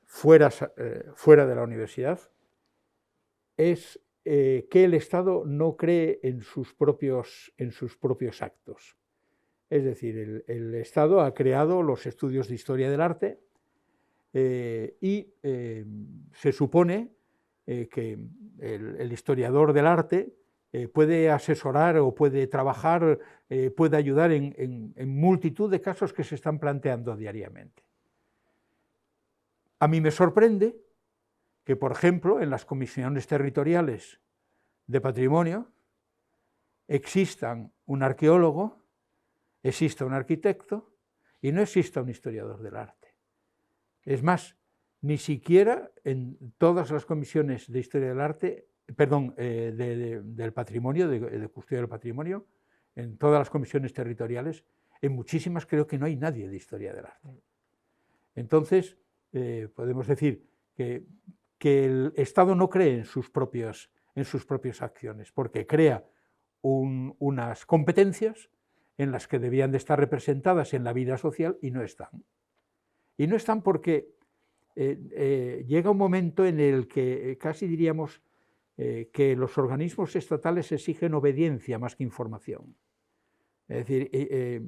fuera de la universidad es que el Estado no cree en sus propios actos. Es decir, el Estado ha creado los estudios de historia del arte y se supone que el historiador del arte puede asesorar o puede trabajar, puede ayudar en multitud de casos que se están planteando diariamente. A mí me sorprende que, por ejemplo, en las comisiones territoriales de patrimonio existan un arqueólogo, exista un arquitecto y no exista un historiador del arte. Es más, ni siquiera en todas las comisiones de historia del arte, perdón, del patrimonio, de custodia del patrimonio, en todas las comisiones territoriales, en muchísimas creo que no hay nadie de historia del arte. Entonces, podemos decir que el Estado no cree en sus propias acciones, porque crea unas competencias en las que debían de estar representadas en la vida social y no están. Y no están porque llega un momento en el que casi diríamos que los organismos estatales exigen obediencia más que información. Es decir,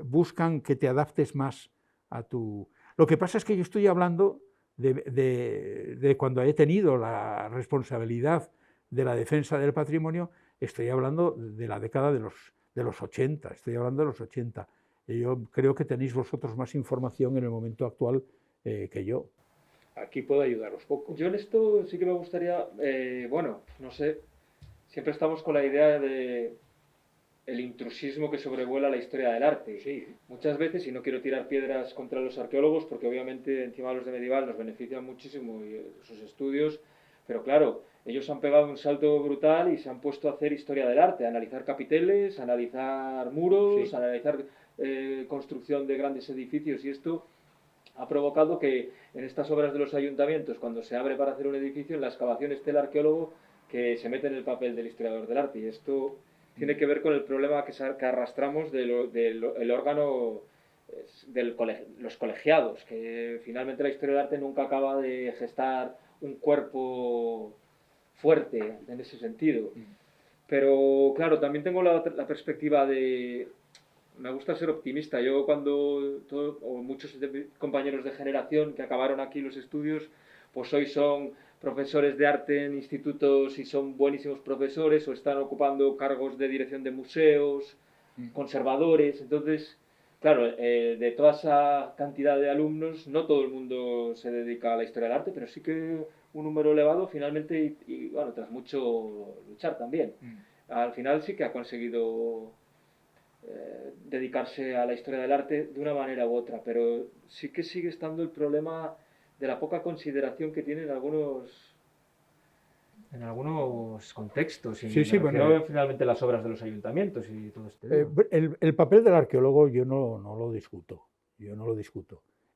buscan que te adaptes más a tu... Lo que pasa es que yo estoy hablando de cuando he tenido la responsabilidad de la defensa del patrimonio, estoy hablando de la década de los 80, estoy hablando de los 80. Y yo creo que tenéis vosotros más información en el momento actual que yo. Aquí puedo ayudaros poco. Yo en esto sí que me gustaría, bueno, no sé, siempre estamos con la idea de el intrusismo que sobrevuela la historia del arte. Sí. Muchas veces, y no quiero tirar piedras contra los arqueólogos, porque obviamente encima los de Medieval nos benefician muchísimo y sus estudios, pero claro, ellos han pegado un salto brutal y se han puesto a hacer historia del arte, a analizar capiteles, a analizar muros, sí, a analizar construcción de grandes edificios, y esto ha provocado que en estas obras de los ayuntamientos, cuando se abre para hacer un edificio, en la excavación esté el arqueólogo que se mete en el papel del historiador del arte, y esto tiene que ver con el problema que arrastramos del órgano de los colegiados, que finalmente la historia del arte nunca acaba de gestar un cuerpo fuerte en ese sentido. Pero claro, también tengo la perspectiva de... Me gusta ser optimista. Yo muchos de mis compañeros de generación que acabaron aquí los estudios, pues hoy son profesores de arte en institutos y son buenísimos profesores, o están ocupando cargos de dirección de museos, conservadores. Entonces, claro, de toda esa cantidad de alumnos, no todo el mundo se dedica a la historia del arte, pero sí que un número elevado finalmente, y bueno, tras mucho luchar también, al final sí que ha conseguido dedicarse a la historia del arte de una manera u otra, pero sí que sigue estando el problema de la poca consideración que tienen en algunos contextos. Y sí, bueno, finalmente las obras de los ayuntamientos y todo esto. El papel del arqueólogo yo no lo discuto.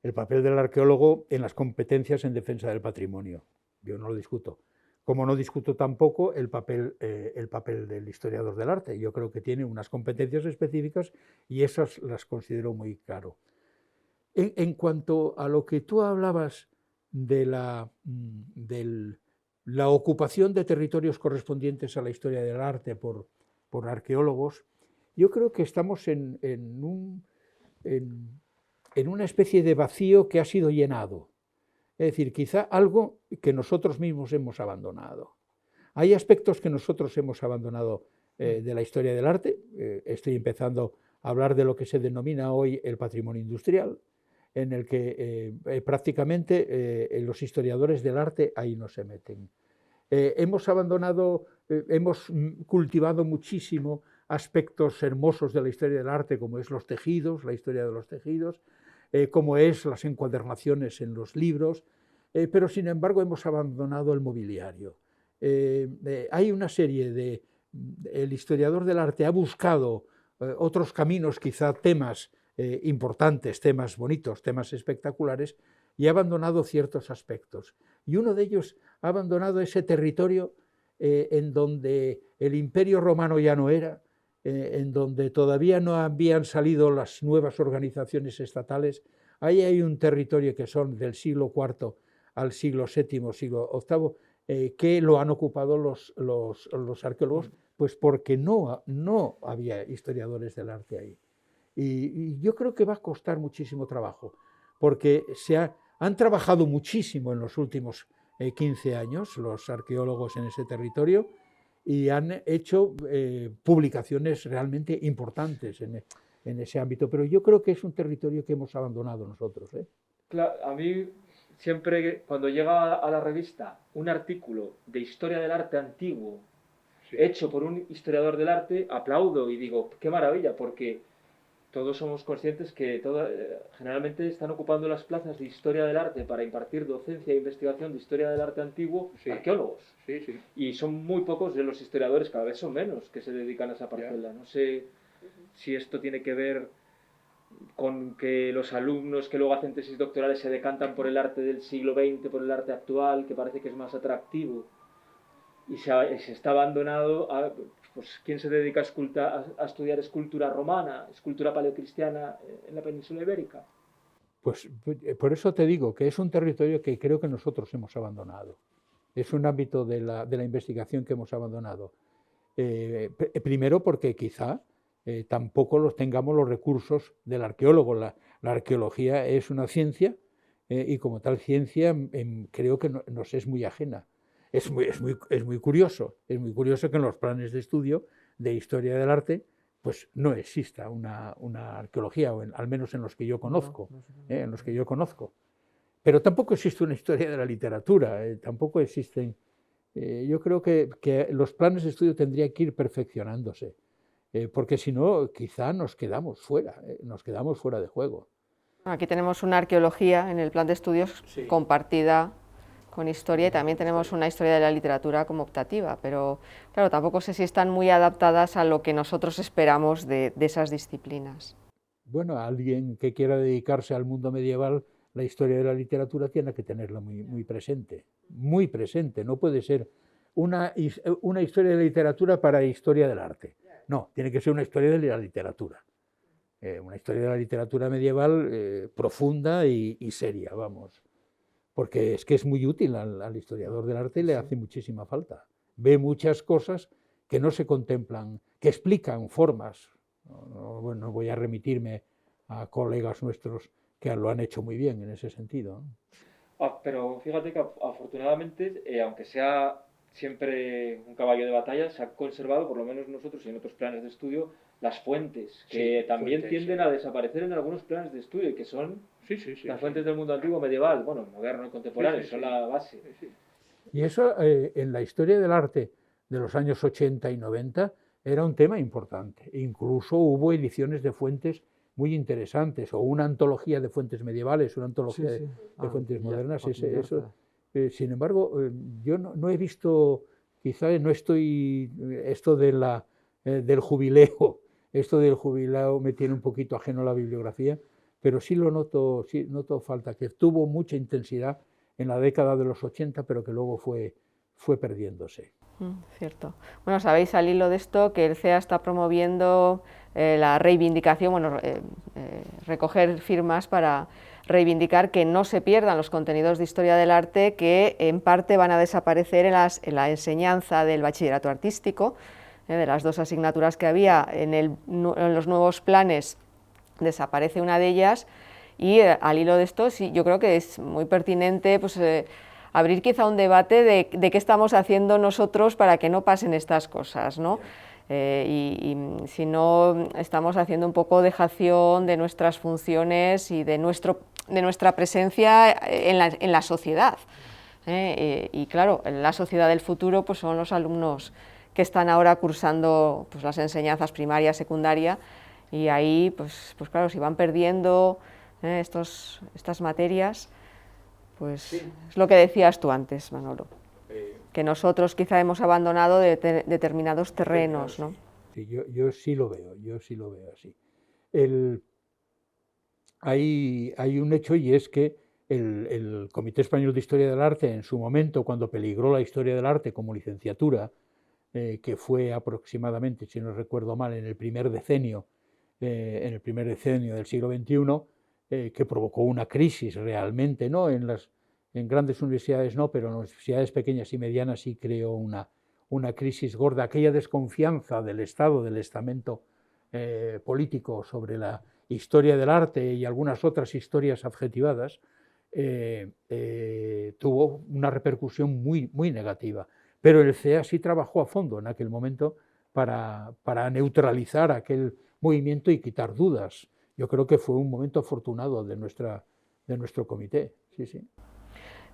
El papel del arqueólogo en las competencias en defensa del patrimonio, yo no lo discuto. Como no discuto tampoco el papel del historiador del arte. Yo creo que tiene unas competencias específicas y esas las considero muy claro. En cuanto a lo que tú hablabas de la ocupación de territorios correspondientes a la historia del arte por arqueólogos, yo creo que estamos en una especie de vacío que ha sido llenado. Es decir, quizá algo que nosotros mismos hemos abandonado. Hay aspectos que nosotros hemos abandonado de la historia del arte. Estoy empezando a hablar de lo que se denomina hoy el patrimonio industrial, en el que prácticamente los historiadores del arte ahí no se meten. Hemos cultivado muchísimo aspectos hermosos de la historia del arte, como es los tejidos, la historia de los tejidos, como es las encuadernaciones en los libros, pero sin embargo hemos abandonado el mobiliario. Hay una serie el historiador del arte ha buscado otros caminos, quizá temas importantes, temas bonitos, temas espectaculares, y ha abandonado ciertos aspectos. Y uno de ellos ha abandonado ese territorio en donde el Imperio Romano ya no era, en donde todavía no habían salido las nuevas organizaciones estatales. Ahí hay un territorio que son del siglo IV al siglo VII, siglo VIII, que lo han ocupado los arqueólogos, pues porque no había historiadores del arte ahí. Y yo creo que va a costar muchísimo trabajo, porque han trabajado muchísimo en los últimos 15 años los arqueólogos en ese territorio, y han hecho publicaciones realmente importantes en ese ámbito, pero yo creo que es un territorio que hemos abandonado nosotros. Claro, a mí siempre cuando llega a la revista un artículo de historia del arte antiguo, sí, hecho por un historiador del arte, aplaudo y digo, qué maravilla, porque todos somos conscientes que generalmente están ocupando las plazas de historia del arte para impartir docencia e investigación de historia del arte antiguo, sí, arqueólogos. Sí, sí. Y son muy pocos de los historiadores, cada vez son menos, que se dedican a esa parcela. No sé si esto tiene que ver con que los alumnos que luego hacen tesis doctorales se decantan por el arte del siglo XX, por el arte actual, que parece que es más atractivo, y se está abandonado a, pues, ¿quién se dedica a estudiar escultura romana, escultura paleocristiana en la península ibérica? Pues por eso te digo que es un territorio que creo que nosotros hemos abandonado. Es un ámbito de la investigación que hemos abandonado. Primero porque quizá tampoco tengamos los recursos del arqueólogo. La arqueología es una ciencia y como tal ciencia creo que nos es muy ajena. Es muy curioso que en los planes de estudio de historia del arte pues no exista una arqueología, o al menos en los que yo conozco, en los que yo conozco. Pero tampoco existe una historia de la literatura, tampoco existen. Yo creo que los planes de estudio tendrían que ir perfeccionándose, porque si no, quizá nos quedamos fuera de juego. Aquí tenemos una arqueología en el plan de estudios, sí, compartida con historia, y también tenemos una historia de la literatura como optativa, pero claro, tampoco sé si están muy adaptadas a lo que nosotros esperamos de esas disciplinas. Bueno, alguien que quiera dedicarse al mundo medieval, la historia de la literatura tiene que tenerla muy presente, no puede ser una historia de la literatura para historia del arte, no, tiene que ser una historia de la literatura, una historia de la literatura medieval profunda y seria, vamos. Porque es que es muy útil al historiador del arte y le hace muchísima falta. Ve muchas cosas que no se contemplan, que explican formas. Bueno, voy a remitirme a colegas nuestros que lo han hecho muy bien en ese sentido. Pero fíjate que afortunadamente, aunque sea siempre un caballo de batalla, se ha conservado, por lo menos nosotros y en otros planes de estudio, las fuentes, que sí, también tienden a desaparecer en algunos planes de estudio, que son las fuentes del mundo antiguo medieval, bueno, moderno y contemporáneo, son la base. Y eso en la historia del arte de los años 80 y 90 era un tema importante. Incluso hubo ediciones de fuentes muy interesantes, o una antología de fuentes medievales, una antología de fuentes modernas. Sin embargo, yo no he visto, quizá no estoy, esto del jubileo, me tiene un poquito ajeno a la bibliografía, pero sí noto falta, que tuvo mucha intensidad en la década de los 80, pero que luego fue perdiéndose. Cierto. Bueno, sabéis al hilo de esto que el CEA está promoviendo la reivindicación, recoger firmas para reivindicar que no se pierdan los contenidos de historia del arte que en parte van a desaparecer en la enseñanza del bachillerato artístico, de las 2 asignaturas que había en los nuevos planes. Desaparece una de ellas y al hilo de esto sí, yo creo que es muy pertinente pues, abrir quizá un debate de qué estamos haciendo nosotros para que no pasen estas cosas, ¿no? Y si no estamos haciendo un poco dejación de nuestras funciones y de nuestra presencia en la sociedad. Y claro, la sociedad del futuro pues, son los alumnos que están ahora cursando pues, las enseñanzas primaria, secundaria, y ahí, pues claro, si van perdiendo estas materias, pues sí, es lo que decías tú antes, Manolo, que nosotros quizá hemos abandonado determinados terrenos, ¿no? Sí, yo sí lo veo, así. Hay un hecho, y es que el Comité Español de Historia del Arte, en su momento, cuando peligró la historia del arte como licenciatura, que fue aproximadamente, si no recuerdo mal, en el primer decenio del siglo XXI, que provocó una crisis realmente, ¿no? En grandes universidades no, pero en universidades pequeñas y medianas sí creó una crisis gorda, aquella desconfianza del Estado, del estamento político sobre la historia del arte y algunas otras historias adjetivadas, tuvo una repercusión muy negativa. Pero el CEA sí trabajó a fondo en aquel momento para neutralizar aquel movimiento y quitar dudas. Yo creo que fue un momento afortunado de nuestro comité. Sí.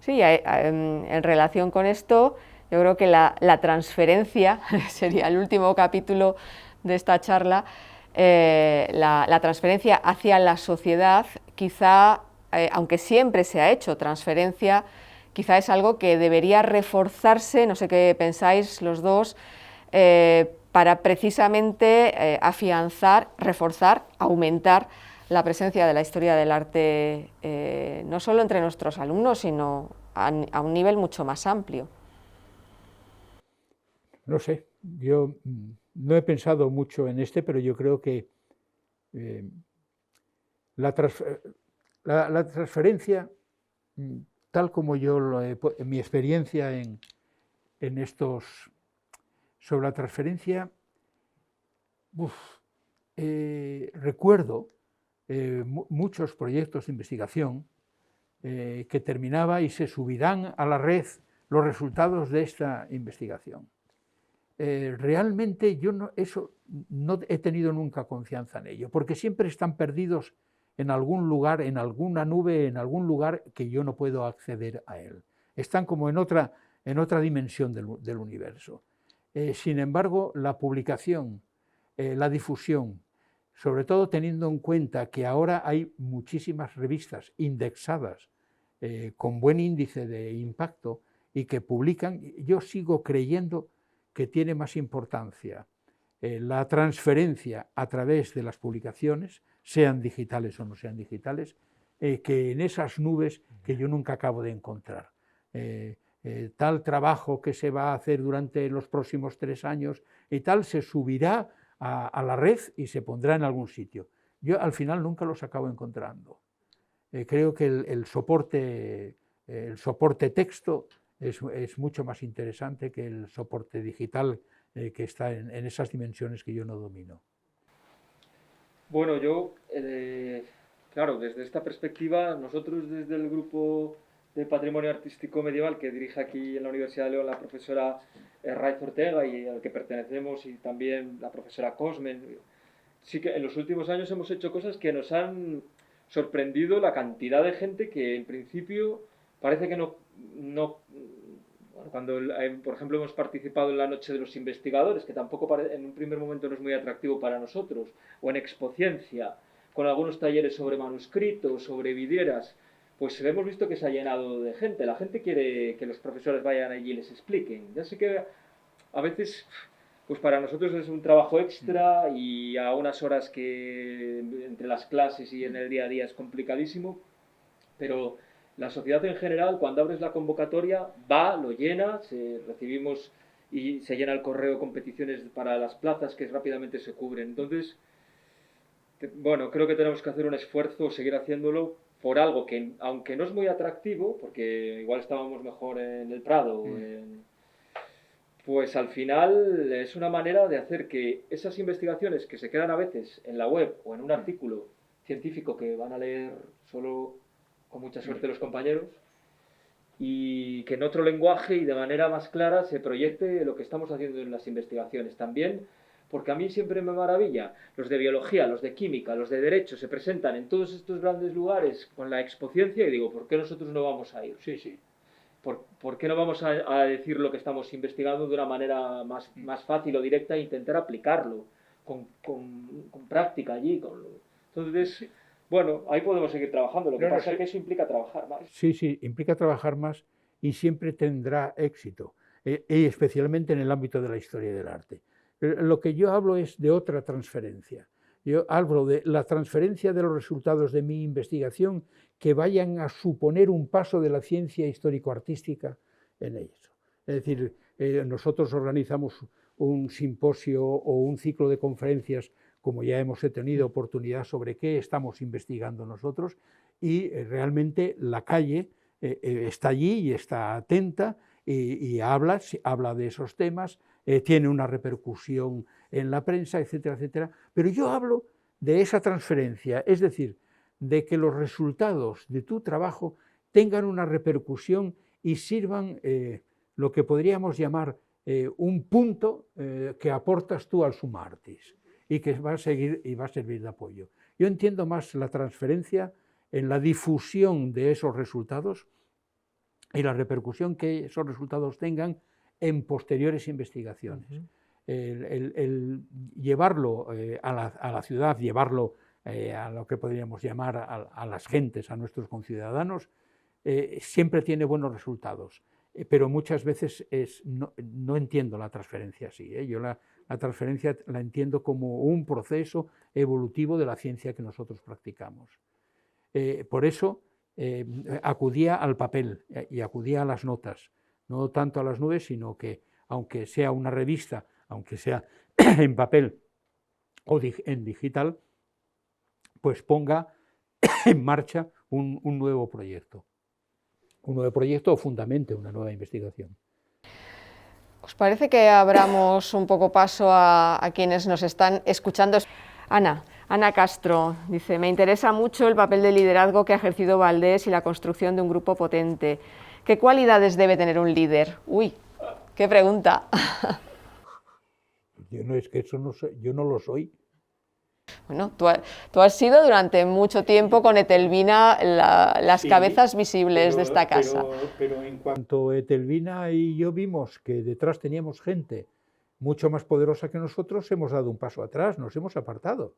Sí, en relación con esto, yo creo que la transferencia, sería el último capítulo de esta charla, la transferencia hacia la sociedad, quizá, aunque siempre se ha hecho transferencia, quizá es algo que debería reforzarse, no sé qué pensáis los dos, para precisamente afianzar, reforzar, aumentar la presencia de la historia del arte, no solo entre nuestros alumnos, sino a un nivel mucho más amplio. No sé, yo no he pensado mucho en pero yo creo que la transferencia, tal como yo en mi experiencia en estos, sobre la transferencia, recuerdo muchos proyectos de investigación que terminaba y se subirán a la red los resultados de esta investigación. Realmente yo no he tenido nunca confianza en ello, porque siempre están perdidos en algún lugar, en alguna nube, en algún lugar que yo no puedo acceder a él. Están como en otra dimensión del universo. Sin embargo, la publicación, la difusión, sobre todo teniendo en cuenta que ahora hay muchísimas revistas indexadas con buen índice de impacto y que publican, yo sigo creyendo que tiene más importancia la transferencia a través de las publicaciones, sean digitales o no sean digitales, que en esas nubes que yo nunca acabo de encontrar. Tal trabajo que se va a hacer durante los próximos 3 años y tal se subirá a la red y se pondrá en algún sitio. Yo al final nunca los acabo encontrando. Creo que el soporte texto es mucho más interesante que el soporte digital que está en esas dimensiones que yo no domino. Bueno, yo, claro, desde esta perspectiva, nosotros desde el grupo de Patrimonio Artístico Medieval que dirige aquí en la Universidad de León la profesora Raiz Ortega y al que pertenecemos y también la profesora Cosmen, sí que en los últimos años hemos hecho cosas que nos han sorprendido la cantidad de gente que en principio parece que no cuando, por ejemplo, hemos participado en la Noche de los Investigadores, que tampoco en un primer momento no es muy atractivo para nosotros, o en Expociencia, con algunos talleres sobre manuscritos, sobre vidrieras, pues hemos visto que se ha llenado de gente. La gente quiere que los profesores vayan allí y les expliquen. Ya sé que a veces, pues para nosotros es un trabajo extra y a unas horas que entre las clases y en el día a día es complicadísimo, pero la sociedad en general, cuando abres la convocatoria, va, lo llena, recibimos y se llena el correo con peticiones para las plazas que rápidamente se cubren. Entonces, bueno, creo que tenemos que hacer un esfuerzo, seguir haciéndolo por algo que, aunque no es muy atractivo, porque igual estábamos mejor en el Prado, pues al final es una manera de hacer que esas investigaciones que se quedan a veces en la web o en un artículo científico que van a leer solo con mucha suerte los compañeros, y que en otro lenguaje y de manera más clara se proyecte lo que estamos haciendo en las investigaciones. También, porque a mí siempre me maravilla, los de biología, los de química, los de derecho, se presentan en todos estos grandes lugares con la Expociencia y digo, ¿por qué nosotros no vamos a ir? Sí, sí. ¿Por qué no vamos a decir lo que estamos investigando de una manera más fácil o directa e intentar aplicarlo con práctica allí? Entonces, bueno, ahí podemos seguir trabajando. Lo que pasa es que eso implica trabajar más. Sí, sí, implica trabajar más y siempre tendrá éxito, y especialmente en el ámbito de la historia del arte. Lo que yo hablo es de otra transferencia. Yo hablo de la transferencia de los resultados de mi investigación que vayan a suponer un paso de la ciencia histórico-artística en ello. Es decir, nosotros organizamos un simposio o un ciclo de conferencias, como ya hemos tenido oportunidad, sobre qué estamos investigando nosotros, y realmente la calle está allí y está atenta y habla de esos temas, tiene una repercusión en la prensa, etcétera, etcétera. Pero yo hablo de esa transferencia, es decir, de que los resultados de tu trabajo tengan una repercusión y sirvan lo que podríamos llamar un punto que aportas tú al summa artis y que va a seguir y va a servir de apoyo. Yo entiendo más la transferencia en la difusión de esos resultados y la repercusión que esos resultados tengan en posteriores investigaciones. El llevarlo a la ciudad, llevarlo a lo que podríamos llamar a las gentes, a nuestros conciudadanos, siempre tiene buenos resultados, pero muchas veces no entiendo la transferencia así. Yo la transferencia la entiendo como un proceso evolutivo de la ciencia que nosotros practicamos. Por eso acudía al papel y acudía a las notas, no tanto a las nubes, sino que aunque sea una revista, aunque sea en papel o en digital, pues ponga en marcha un nuevo proyecto. Un nuevo proyecto o fundamente una nueva investigación. ¿Os parece que abramos un poco paso a quienes nos están escuchando? Ana Castro dice: me interesa mucho el papel de liderazgo que ha ejercido Valdés y la construcción de un grupo potente. ¿Qué cualidades debe tener un líder? Uy, qué pregunta. Es que eso no soy, yo no lo soy. Bueno, tú has sido durante mucho tiempo con Etelvina las cabezas visibles de esta casa. Pero en cuanto Etelvina y yo vimos que detrás teníamos gente mucho más poderosa que nosotros, hemos dado un paso atrás, nos hemos apartado.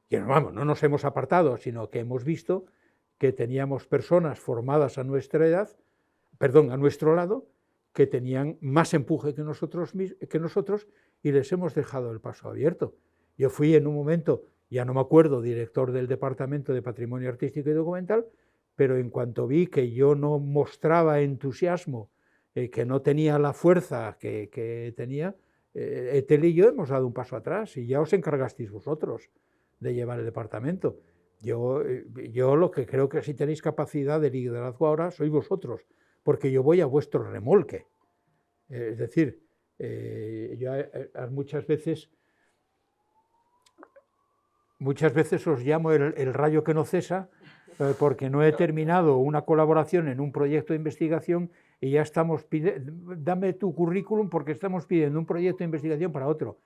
Y vamos, no nos hemos apartado, sino que hemos visto que teníamos personas formadas a nuestra edad, a nuestro lado, que tenían más empuje que nosotros y les hemos dejado el paso abierto. Yo fui en un momento, ya no me acuerdo, director del Departamento de Patrimonio Artístico y Documental, pero en cuanto vi que yo no mostraba entusiasmo, que no tenía la fuerza que tenía, Etel y yo hemos dado un paso atrás y ya os encargasteis vosotros de llevar el departamento. Yo lo que creo que si tenéis capacidad de liderazgo ahora sois vosotros, porque yo voy a vuestro remolque. Es decir, yo muchas veces os llamo el rayo que no cesa, porque no he terminado una colaboración en un proyecto de investigación y ya estamos dame tu currículum porque estamos pidiendo un proyecto de investigación para otro.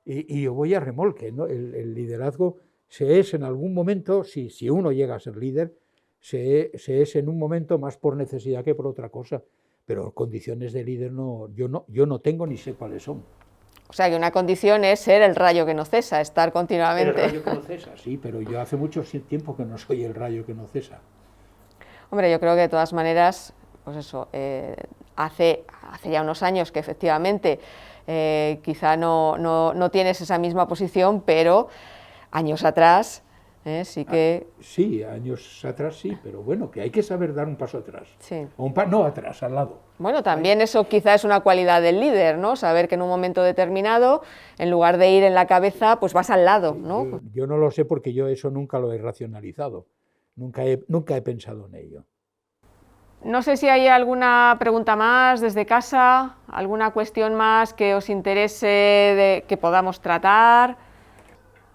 Y yo voy a remolque, ¿no? El liderazgo se es en algún momento, si uno llega a ser líder, se es en un momento más por necesidad que por otra cosa, pero condiciones de líder yo no tengo ni sé cuáles son. O sea, que una condición es ser el rayo que no cesa, estar continuamente... El rayo que no cesa, sí, pero yo hace mucho tiempo que no soy el rayo que no cesa. Hombre, yo creo que de todas maneras, pues eso, hace ya unos años que efectivamente quizá no tienes esa misma posición, pero años atrás sí que... Sí, años atrás sí, pero bueno, que hay que saber dar un paso atrás. Sí. O no atrás, al lado. Bueno, también eso quizá es una cualidad del líder, ¿no? Saber que en un momento determinado, en lugar de ir en la cabeza, pues vas al lado, ¿no? Yo no lo sé porque yo eso nunca lo he racionalizado, nunca he pensado en ello. No sé si hay alguna pregunta más desde casa, alguna cuestión más que os interese que podamos tratar.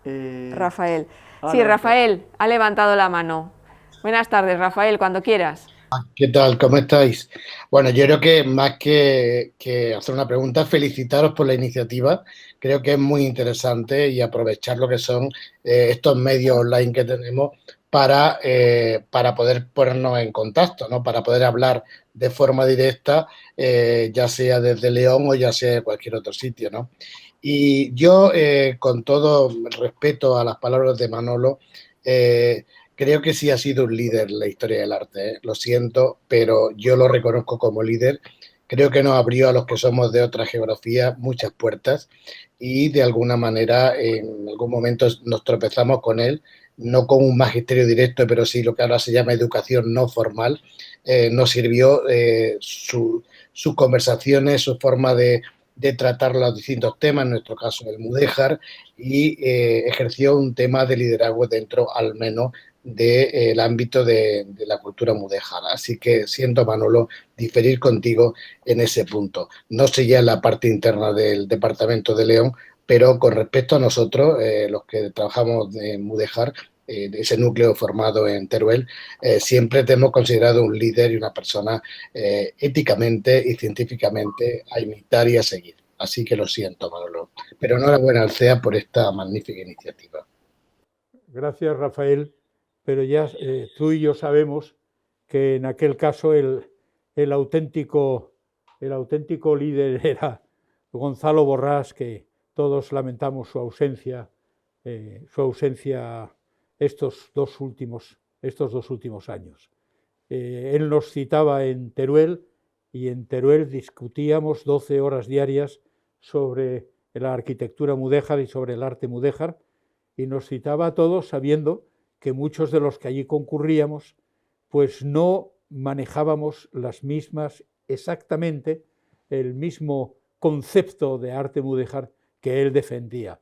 Rafael. Sí, Rafael ha levantado la mano. Buenas tardes, Rafael, cuando quieras. ¿Qué tal? ¿Cómo estáis? Bueno, yo creo que más que hacer una pregunta, felicitaros por la iniciativa. Creo que es muy interesante y aprovechar lo que son estos medios online que tenemos para poder ponernos en contacto, ¿no? Para poder hablar de forma directa, ya sea desde León o ya sea de cualquier otro sitio, ¿no? Y yo, con todo respeto a las palabras de Manolo, creo que sí ha sido un líder en la historia del arte, lo siento, pero yo lo reconozco como líder. Creo que nos abrió a los que somos de otra geografía muchas puertas y de alguna manera en algún momento nos tropezamos con él, no con un magisterio directo, pero sí lo que ahora se llama educación no formal. Nos sirvió sus conversaciones, su forma de tratar los distintos temas, en nuestro caso el mudéjar, y ejerció un tema de liderazgo dentro al menos del ámbito de la cultura mudéjar. Así que siento, Manolo, diferir contigo en ese punto. No sé ya en la parte interna del Departamento de León, pero con respecto a nosotros, los que trabajamos en mudéjar, ese núcleo formado en Teruel, siempre te hemos considerado un líder y una persona éticamente y científicamente a imitar y a seguir. Así que lo siento, Manolo. Pero enhorabuena al CEA por esta magnífica iniciativa. Gracias, Rafael. Pero ya tú y yo sabemos que en aquel caso el el auténtico líder era Gonzalo Borrás, que todos lamentamos su ausencia estos dos últimos años. Él nos citaba en Teruel, y en Teruel discutíamos 12 horas diarias sobre la arquitectura mudéjar y sobre el arte mudéjar, y nos citaba a todos sabiendo que muchos de los que allí concurríamos pues no manejábamos exactamente el mismo concepto de arte mudéjar que él defendía,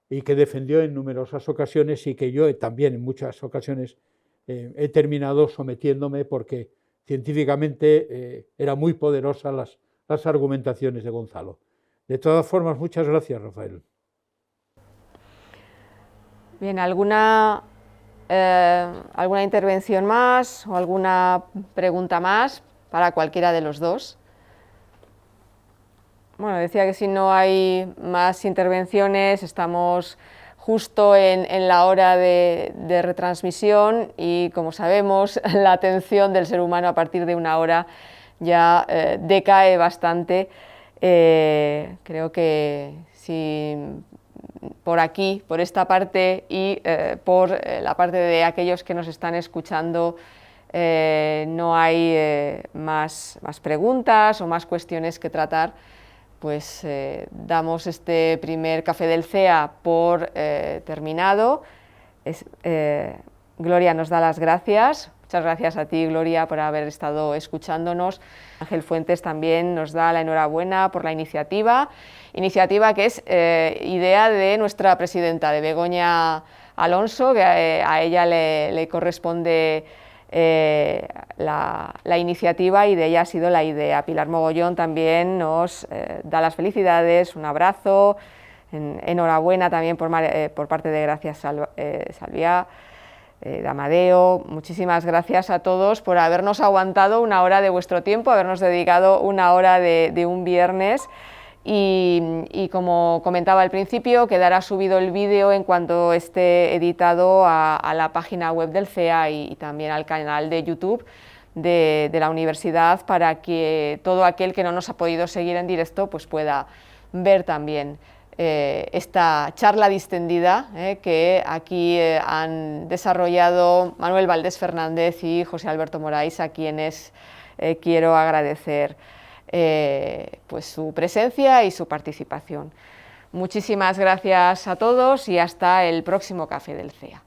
y que defendió en numerosas ocasiones, y que yo también en muchas ocasiones he terminado sometiéndome, porque científicamente eran muy poderosas las argumentaciones de Gonzalo. De todas formas, muchas gracias, Rafael. Bien, ¿alguna intervención más o alguna pregunta más para cualquiera de los dos? Bueno, decía que si no hay más intervenciones, estamos justo en la hora de retransmisión, y como sabemos, la atención del ser humano a partir de una hora ya decae bastante. Creo que si por aquí, por esta parte, y por la parte de aquellos que nos están escuchando, no hay más preguntas o más cuestiones que tratar, pues damos este primer Café del CEA por terminado. Gloria nos da las gracias. Muchas gracias a ti, Gloria, por haber estado escuchándonos. Ángel Fuentes también nos da la enhorabuena por la iniciativa que es idea de nuestra presidenta, de Begoña Alonso, que a ella le corresponde la iniciativa, y de ella ha sido la idea. Pilar Mogollón también nos da las felicidades, un abrazo, enhorabuena también por parte de Gracias Salvia, de Amadeo. Muchísimas gracias a todos por habernos aguantado una hora de vuestro tiempo, habernos dedicado una hora de un viernes. Y como comentaba al principio, quedará subido el vídeo en cuanto esté editado a la página web del CEA y también al canal de YouTube de la universidad, para que todo aquel que no nos ha podido seguir en directo pues pueda ver también esta charla distendida que aquí han desarrollado Manuel Valdés Fernández y José Alberto Morais, a quienes quiero agradecer pues su presencia y su participación. Muchísimas gracias a todos y hasta el próximo Café del CEA.